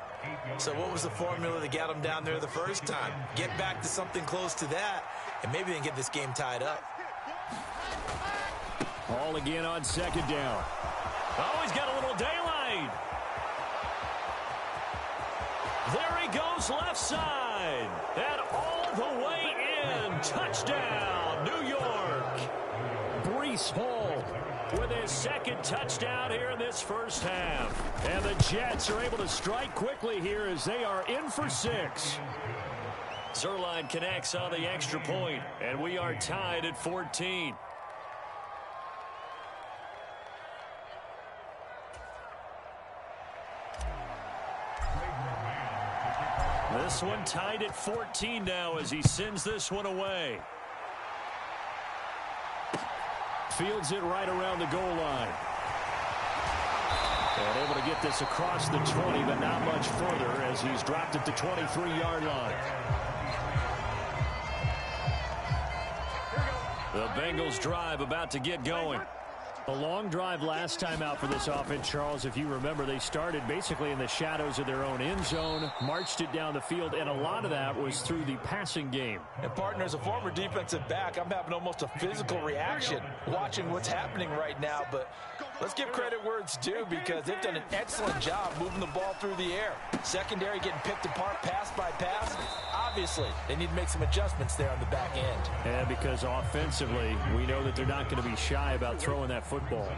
So what was the formula that got them down there the first time? Get back to something close to that, and maybe they can get this game tied up. Hall again on 2nd down. Oh, he's got a little daylight. There he goes left side. And all the way in. Touchdown, New York. Breece Hall with his 2nd touchdown here in this first half. And the Jets are able to strike quickly here as they are in for 6. Zerline connects on the extra point, and we are tied at 14. This one tied at 14 now as he sends this one away. Fields it right around the goal line. And able to get this across the 20, but not much further as he's dropped at the 23-yard line. The Bengals drive about to get going. A long drive last time out for this offense, Charles. If you remember, they started basically in the shadows of their own end zone, marched it down the field, and a lot of that was through the passing game. And, partner, as a former defensive back, I'm having almost a physical reaction watching what's happening right now. But let's give credit where it's due because they've done an excellent job moving the ball through the air. Secondary getting picked apart pass by pass. Obviously, they need to make some adjustments there on the back end. And because offensively, we know that they're not going to be shy about throwing that football.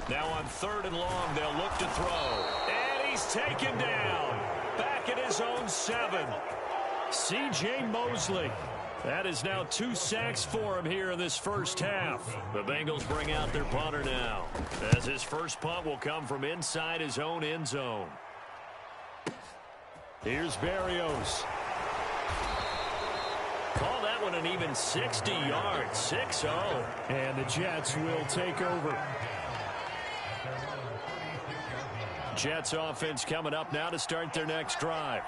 Now on 3rd and long, they'll look to throw. And he's taken down. Back at his own 7. C.J. Mosley. That is now 2 sacks for him here in this first half. The Bengals bring out their punter now, as his first punt will come from inside his own end zone. Here's Berrios. Call that one an even 60 yards, 6-0. And the Jets will take over. Jets offense coming up now to start their next drive.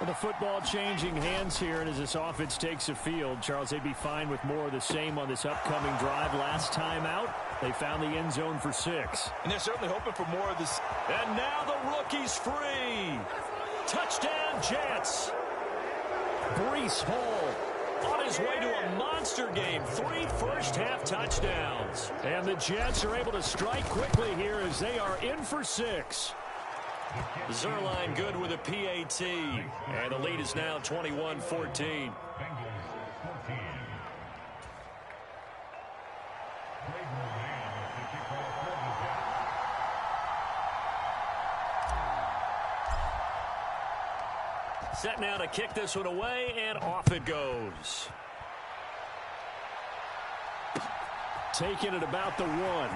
With the football changing hands here, and as this offense takes the field, Charles, they'd be fine with more of the same on this upcoming drive. Last time out, they found the end zone for 6. And they're certainly hoping for more of this. And now the rookie's free. Touchdown, Jets. Breece Hall on his way to a monster game. 3 first-half touchdowns. And the Jets are able to strike quickly here as they are in for 6. Zerline good with a PAT. And the lead is now 21-14. Set now to kick this one away, and off it goes. Taking it about the 1.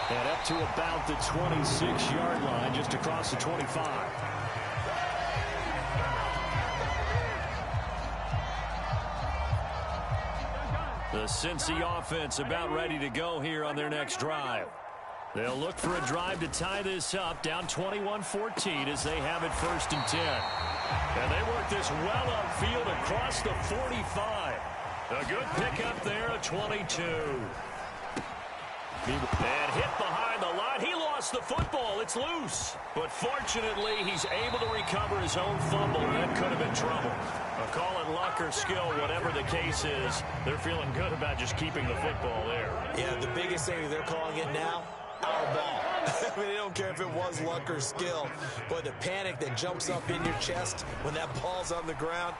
And up to about the 26-yard line, just across the 25. The Cincy offense about ready to go here on their next drive. They'll look for a drive to tie this up, down 21-14 as they have it 1st and 10. And they work this well upfield across the 45. A good pickup there, a 22. And hit behind the line. He lost the football. It's loose. But fortunately, he's able to recover his own fumble, and that could have been trouble. Call it luck or skill, whatever the case is. They're feeling good about just keeping the football there. Yeah, the biggest thing they're calling it now, our ball. I mean, they don't care if it was luck or skill. But the panic that jumps up in your chest when that ball's on the ground.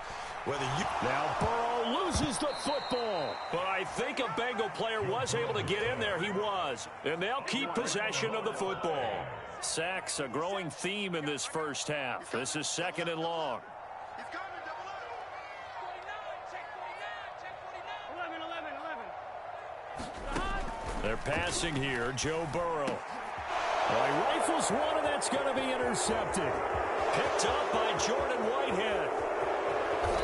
Now Burrow loses the football. But I think a Bengal player was able to get in there. He was. And they'll keep possession of the football. Sacks, a growing theme in this first half. This is 2nd and long. They're passing here. Joe Burrow. Well, he rifles one, and that's going to be intercepted. Picked up by Jordan Whitehead.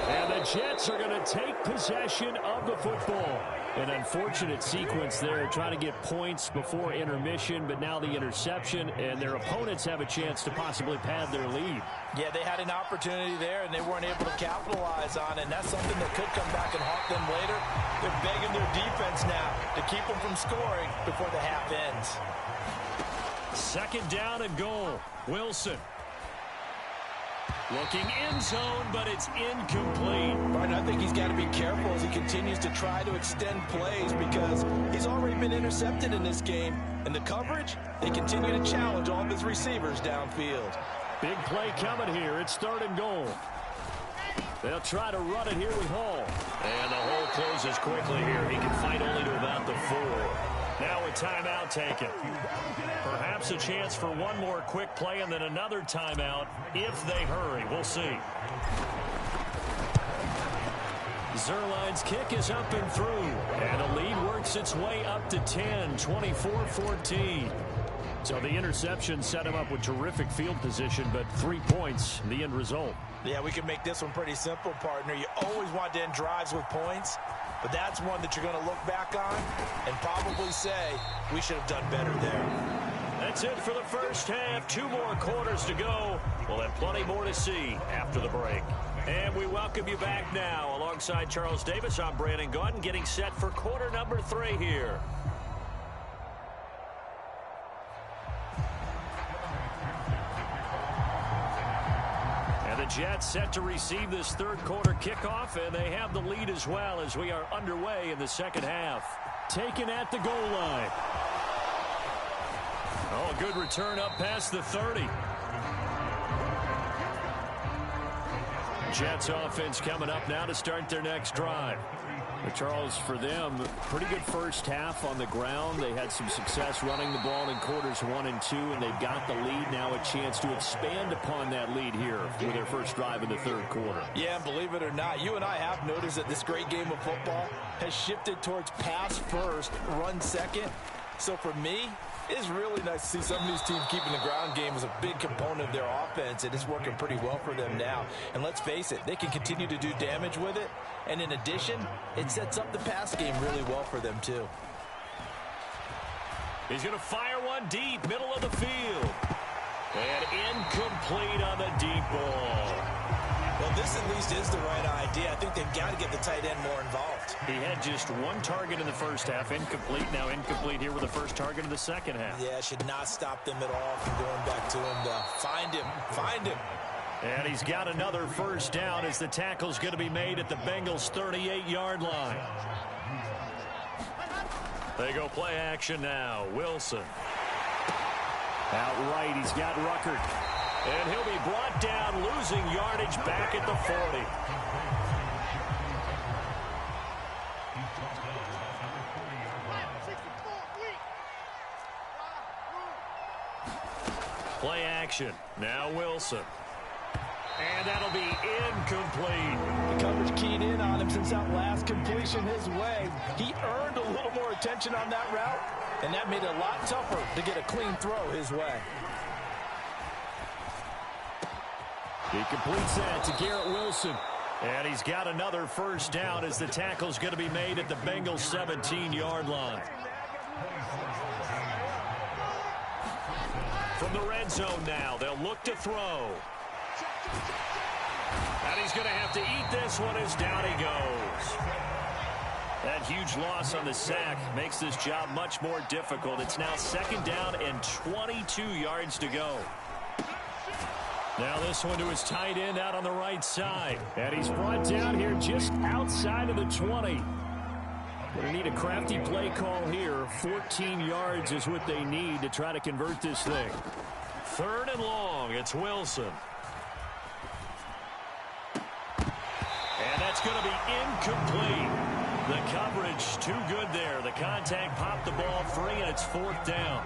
And the Jets are going to take possession of the football. An unfortunate sequence there, trying to get points before intermission, but now the interception, and their opponents have a chance to possibly pad their lead. Yeah, they had an opportunity there, and they weren't able to capitalize on it, and that's something that could come back and haunt them later. They're begging their defense now to keep them from scoring before the half ends. 2nd down and goal. Wilson. Looking end zone, but it's incomplete. Martin, I think he's got to be careful as he continues to try to extend plays because he's already been intercepted in this game. And the coverage, they continue to challenge all of his receivers downfield. Big play coming here. It's 3rd and goal. They'll try to run it here with Hall. And the hole closes quickly here. He can fight only to about the 4. Now a timeout taken. Perhaps a chance for one more quick play and then another timeout if they hurry. We'll see. Zerline's kick is up and through. And the lead works its way up to 10, 24-14. So the interception set him up with terrific field position, but 3 points, the end result. Yeah, we can make this one pretty simple, partner. You always want to end drives with points, but that's one that you're going to look back on and probably say, we should have done better there. That's it for the first half. 2 more quarters to go. We'll have plenty more to see after the break. And we welcome you back now. Alongside Charles Davis, I'm Brandon Gaudin, getting set for quarter number 3 here. The Jets set to receive this 3rd quarter kickoff, and they have the lead as well as we are underway in the 2nd half. Taken at the goal line. Oh, good return up past the 30. Jets offense coming up now to start their next drive. But Charles, for them, pretty good first half on the ground. They had some success running the ball in quarters 1 and 2, and they've got the lead. Now a chance to expand upon that lead here with their first drive in the third quarter. Yeah, and believe it or not, you and I have noticed that this great game of football has shifted towards pass first, run second. So for me, it's really nice to see some of these teams keeping the ground game as a big component of their offense, and it's working pretty well for them now. And let's face it, they can continue to do damage with it. And in addition, it sets up the pass game really well for them, too. He's going to fire one deep, middle of the field. And incomplete on the deep ball. Well, this at least is the right idea. I think they've got to get the tight end more involved. He had just one target in the first half, incomplete. Now incomplete here with the first target of the second half. Yeah, should not stop them at all from going back to him to find him. And he's got another first down as the tackle's going to be made at the Bengals' 38-yard line. They go play action now. Wilson. Out right, he's got Ruckert. And he'll be brought down, losing yardage back at the 40. Play action. Now Wilson. And that'll be incomplete. The coverage keyed in on him since that last completion his way. He earned a little more attention on that route, and that made it a lot tougher to get a clean throw his way. He completes that to Garrett Wilson. And he's got another first down as the tackle's going to be made at the Bengals' 17-yard line. From the red zone now, they'll look to throw. And he's going to have to eat this one as down he goes. That huge loss on the sack makes this job much more difficult. It's now second down and 22 yards to go. Now this one to his tight end out on the right side. And he's brought down here just outside of the 20. Going to need a crafty play call here. 14 yards is what they need to try to convert this thing. Third and long. It's Wilson. And that's going to be incomplete. The coverage too good there. The contact popped the ball free, and it's fourth down.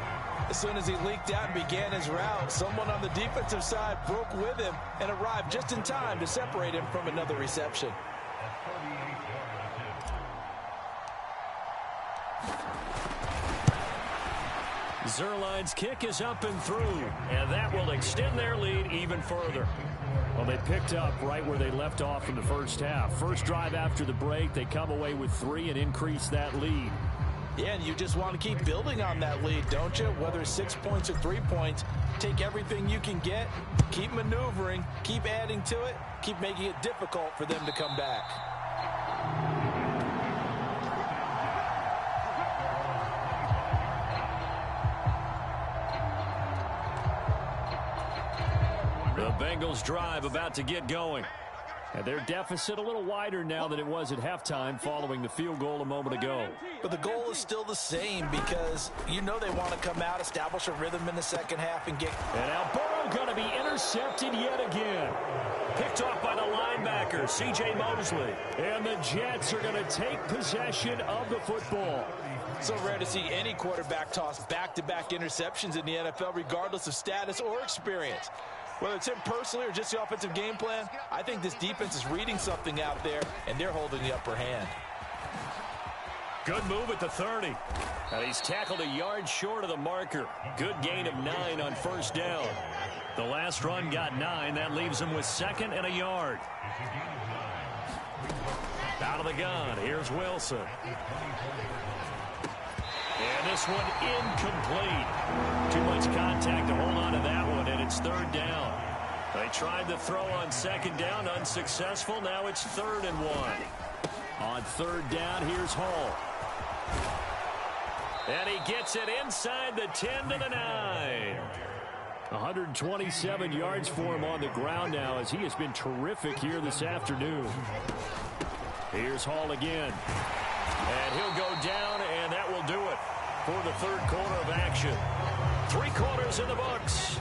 As soon as he leaked out and began his route, someone on the defensive side broke with him and arrived just in time to separate him from another reception. Zerline's kick is up and through, and that will extend their lead even further. Well, they picked up right where they left off in the first half. First drive after the break, they come away with 3 and increase that lead. Yeah, and you just want to keep building on that lead, don't you? Whether it's 6 points or 3 points, take everything you can get, keep maneuvering, keep adding to it, keep making it difficult for them to come back. The Bengals drive about to get going. And their deficit a little wider now than it was at halftime following the field goal a moment ago. But the goal is still the same because you know they want to come out, establish a rhythm in the second half and get... And now Burrow going to be intercepted yet again. Picked off by the linebacker, C.J. Mosley. And the Jets are going to take possession of the football. So rare to see any quarterback toss back-to-back interceptions in the NFL regardless of status or experience. Whether it's him personally or just the offensive game plan, I think this defense is reading something out there, and they're holding the upper hand. Good move at the 30. And he's tackled a yard short of the marker. Good gain of 9 on first down. The last run got 9. That leaves him with 2nd and a yard. Out of the gun, here's Wilson. And this one incomplete. Too much contact to hold on to that one, and it's 3rd down. They tried to throw on 2nd down, unsuccessful. Now it's 3rd and 1. On 3rd down, here's Hall. And he gets it inside the 10 to the 9. 127 yards for him on the ground now as he has been terrific here this afternoon. Here's Hall again. And he'll go down, and that will do it for the third quarter of action. 3 quarters in the books.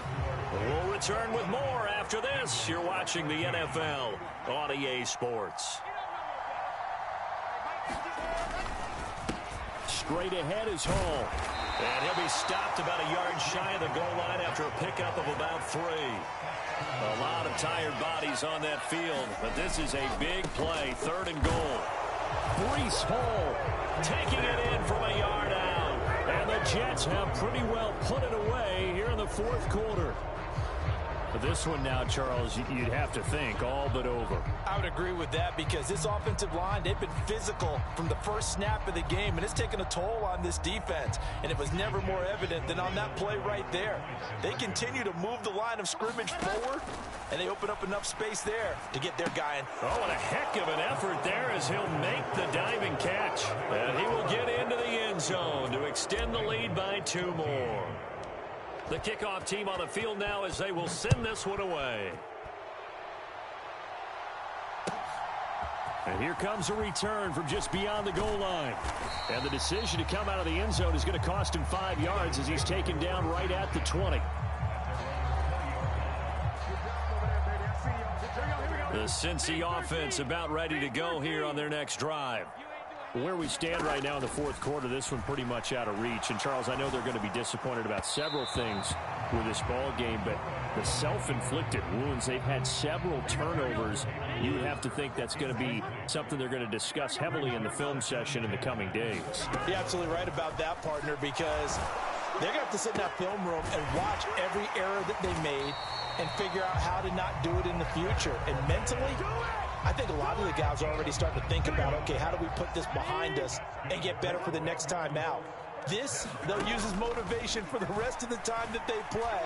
We'll return with more after this. You're watching the NFL on EA Sports. Straight ahead is Hall. And he'll be stopped about a yard shy of the goal line after a pickup of about 3. A lot of tired bodies on that field, but this is a big play, 3rd and goal. Brees Hall Taking it in from a yard out. and the Jets have pretty well put it away here in the 4th quarter. But this one now, Charles, you'd have to think all but over. I would agree with that because this offensive line, they've been physical from the first snap of the game, and it's taken a toll on this defense. And it was never more evident than on that play right there. They continue to move the line of scrimmage forward, and they open up enough space there to get their guy in. Oh, and a heck of an effort there as he'll make the diving catch. And he will get into the end zone to extend the lead by 2 more. The kickoff team on the field now as they will send this one away. And here comes a return from just beyond the goal line. And the decision to come out of the end zone is going to cost him 5 yards as he's taken down right at the 20. The Cincy offense about ready to go here on their next drive. Where we stand right now in the 4th quarter, this one pretty much out of reach. And, Charles, I know they're going to be disappointed about several things with this ball game, but the self-inflicted wounds, they've had several turnovers. You would have to think that's going to be something they're going to discuss heavily in the film session in the coming days. You're absolutely right about that, partner, because they're going to have to sit in that film room and watch every error that they made and figure out how to not do it in the future. And mentally, I think a lot of the guys are already starting to think about, okay, how do we put this behind us and get better for the next time out? This, they'll use as motivation for the rest of the time that they play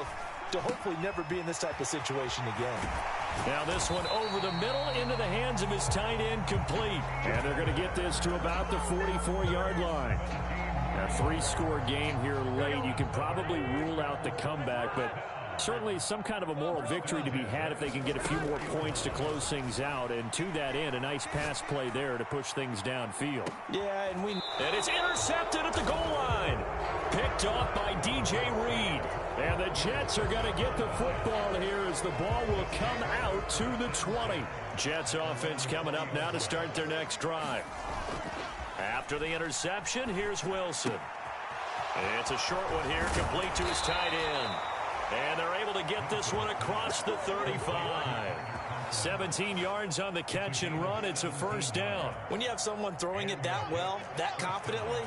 to hopefully never be in this type of situation again. Now this one over the middle into the hands of his tight end, complete. And they're going to get this to about the 44-yard line. A 3-score game here late. You can probably rule out the comeback, but certainly some kind of a moral victory to be had if they can get a few more points to close things out. And to that end, a nice pass play there to push things downfield. Yeah, and it's intercepted at the goal line. Picked off by DJ Reed. And the Jets are going to get the football here as the ball will come out to the 20. Jets offense coming up now to start their next drive. After the interception, here's Wilson. It's a short one here, complete to his tight end. And they're able to get this one across the 35. 17 yards on the catch and run. It's a 1st down. When you have someone throwing it that well, that confidently,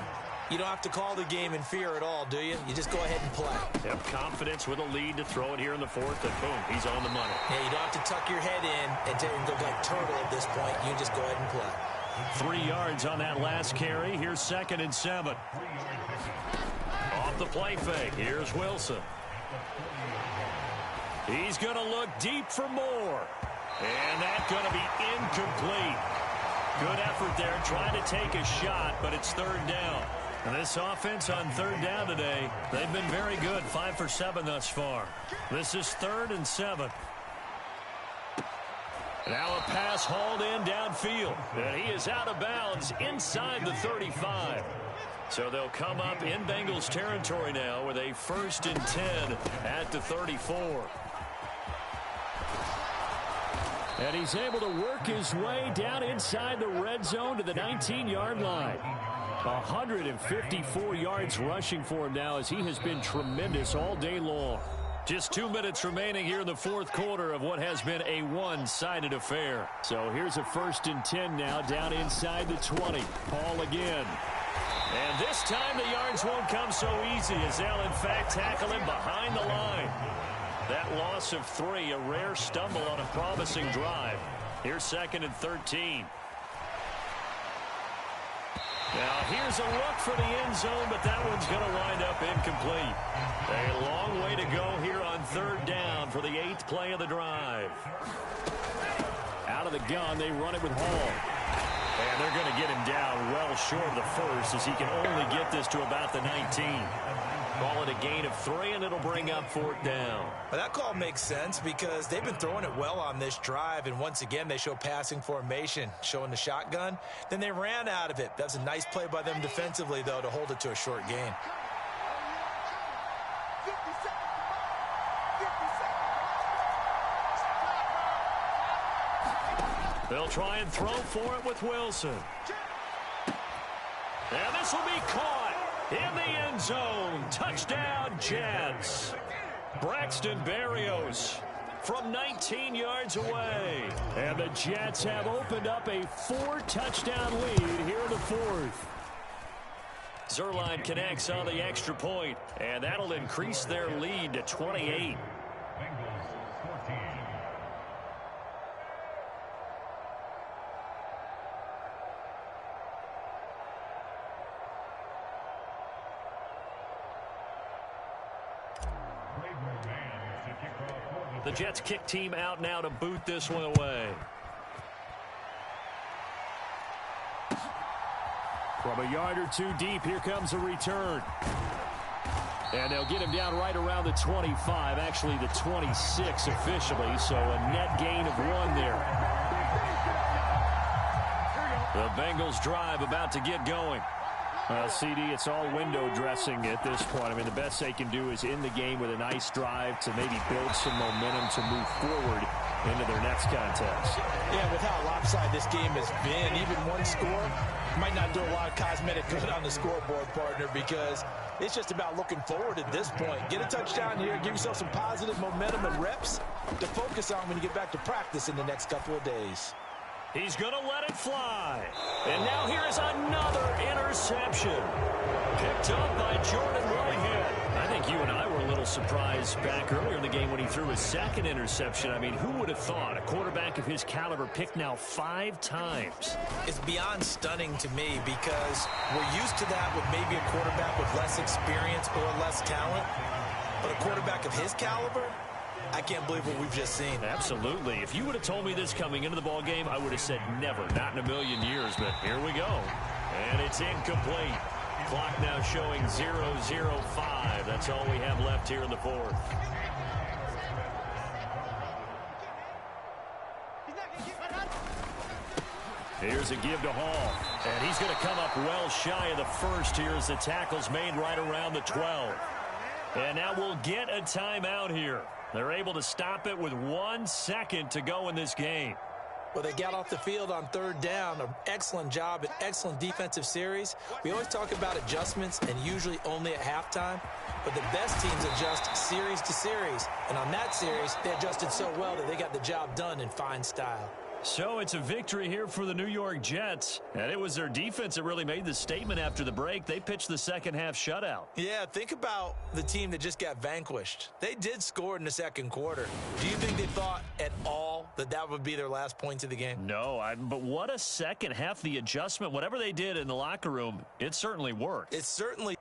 you don't have to call the game in fear at all, do you? You just go ahead and play. Have confidence with a lead to throw it here in the 4th, and boom, he's on the money. Yeah, you don't have to tuck your head in and go like turtle at this point. You just go ahead and play. 3 yards on that last carry. Here's 2nd and 7. Off the play fake. Here's Wilson. He's going to look deep for more. And that's going to be incomplete. Good effort there trying to take a shot, but it's 3rd down. And this offense on 3rd down today, they've been very good. 5 for 7 thus far. This is 3rd and 7. Now a pass hauled in downfield. And he is out of bounds inside the 35. So they'll come up in Bengals territory now with a 1st and 10 at the 34. And he's able to work his way down inside the red zone to the 19-yard line. 154 yards rushing for him now as he has been tremendous all day long. Just 2 minutes remaining here in the 4th quarter of what has been a one-sided affair. So here's a 1st and 10 now down inside the 20. Paul again. And this time the yards won't come so easy as they'll in fact tackle him behind the line. That loss of 3, a rare stumble on a promising drive. Here's 2nd and 13. Now here's a look for the end zone, but that one's going to wind up incomplete. A long way to go here on 3rd down for the 8th play of the drive. Out of the gun, they run it with Hall. And they're going to get him down well short of the 1st as he can only get this to about the 19. Call it a gain of 3, and it'll bring up 4th down. Well, that call makes sense because they've been throwing it well on this drive, and once again, they show passing formation, showing the shotgun. Then they ran out of it. That was a nice play by them defensively, though, to hold it to a short gain. They'll try and throw for it with Wilson. And this will be caught in the end zone. Touchdown, Jets. Braxton Berrios from 19 yards away. And the Jets have opened up a 4-touchdown lead here in the fourth. Zerline connects on the extra point, and that'll increase their lead to 28. The Jets kick team out now to boot this one away. From a yard or two deep, here comes a return. And they'll get him down right around the 25, actually the 26 officially, so a net gain of 1 there. The Bengals drive about to get going. Well, CD, it's all window dressing at this point. I mean, the best they can do is end the game with a nice drive to maybe build some momentum to move forward into their next contest. Yeah, with how lopsided this game has been, even one score might not do a lot of cosmetic good on the scoreboard, partner, because it's just about looking forward at this point. Get a touchdown here, give yourself some positive momentum and reps to focus on when you get back to practice in the next couple of days. He's going to let it fly. And now here is another interception. Picked up by Jordan Whitehead. I think you and I were a little surprised back earlier in the game when he threw his second interception. I mean, who would have thought a quarterback of his caliber picked now 5 times? It's beyond stunning to me because we're used to that with maybe a quarterback with less experience or less talent. But a quarterback of his caliber, I can't believe what we've just seen. Absolutely. If you would have told me this coming into the ball game, I would have said never, not in a million years. But here we go. And it's incomplete. Clock now showing 0:05. That's all we have left here in the fourth. Here's a give to Hall. And he's going to come up well shy of the first here as the tackle's made right around the 12. And now we'll get a timeout here. They're able to stop it with 1 second to go in this game. Well, they got off the field on 3rd down. An excellent job, an excellent defensive series. We always talk about adjustments and usually only at halftime. But the best teams adjust series to series. And on that series, they adjusted so well that they got the job done in fine style. So it's a victory here for the New York Jets. And it was their defense that really made the statement after the break. They pitched the second half shutout. Yeah, think about the team that just got vanquished. They did score in the second quarter. Do you think they thought at all that that would be their last point of the game? No, but what a second half. The adjustment, whatever they did in the locker room, it certainly worked. It certainly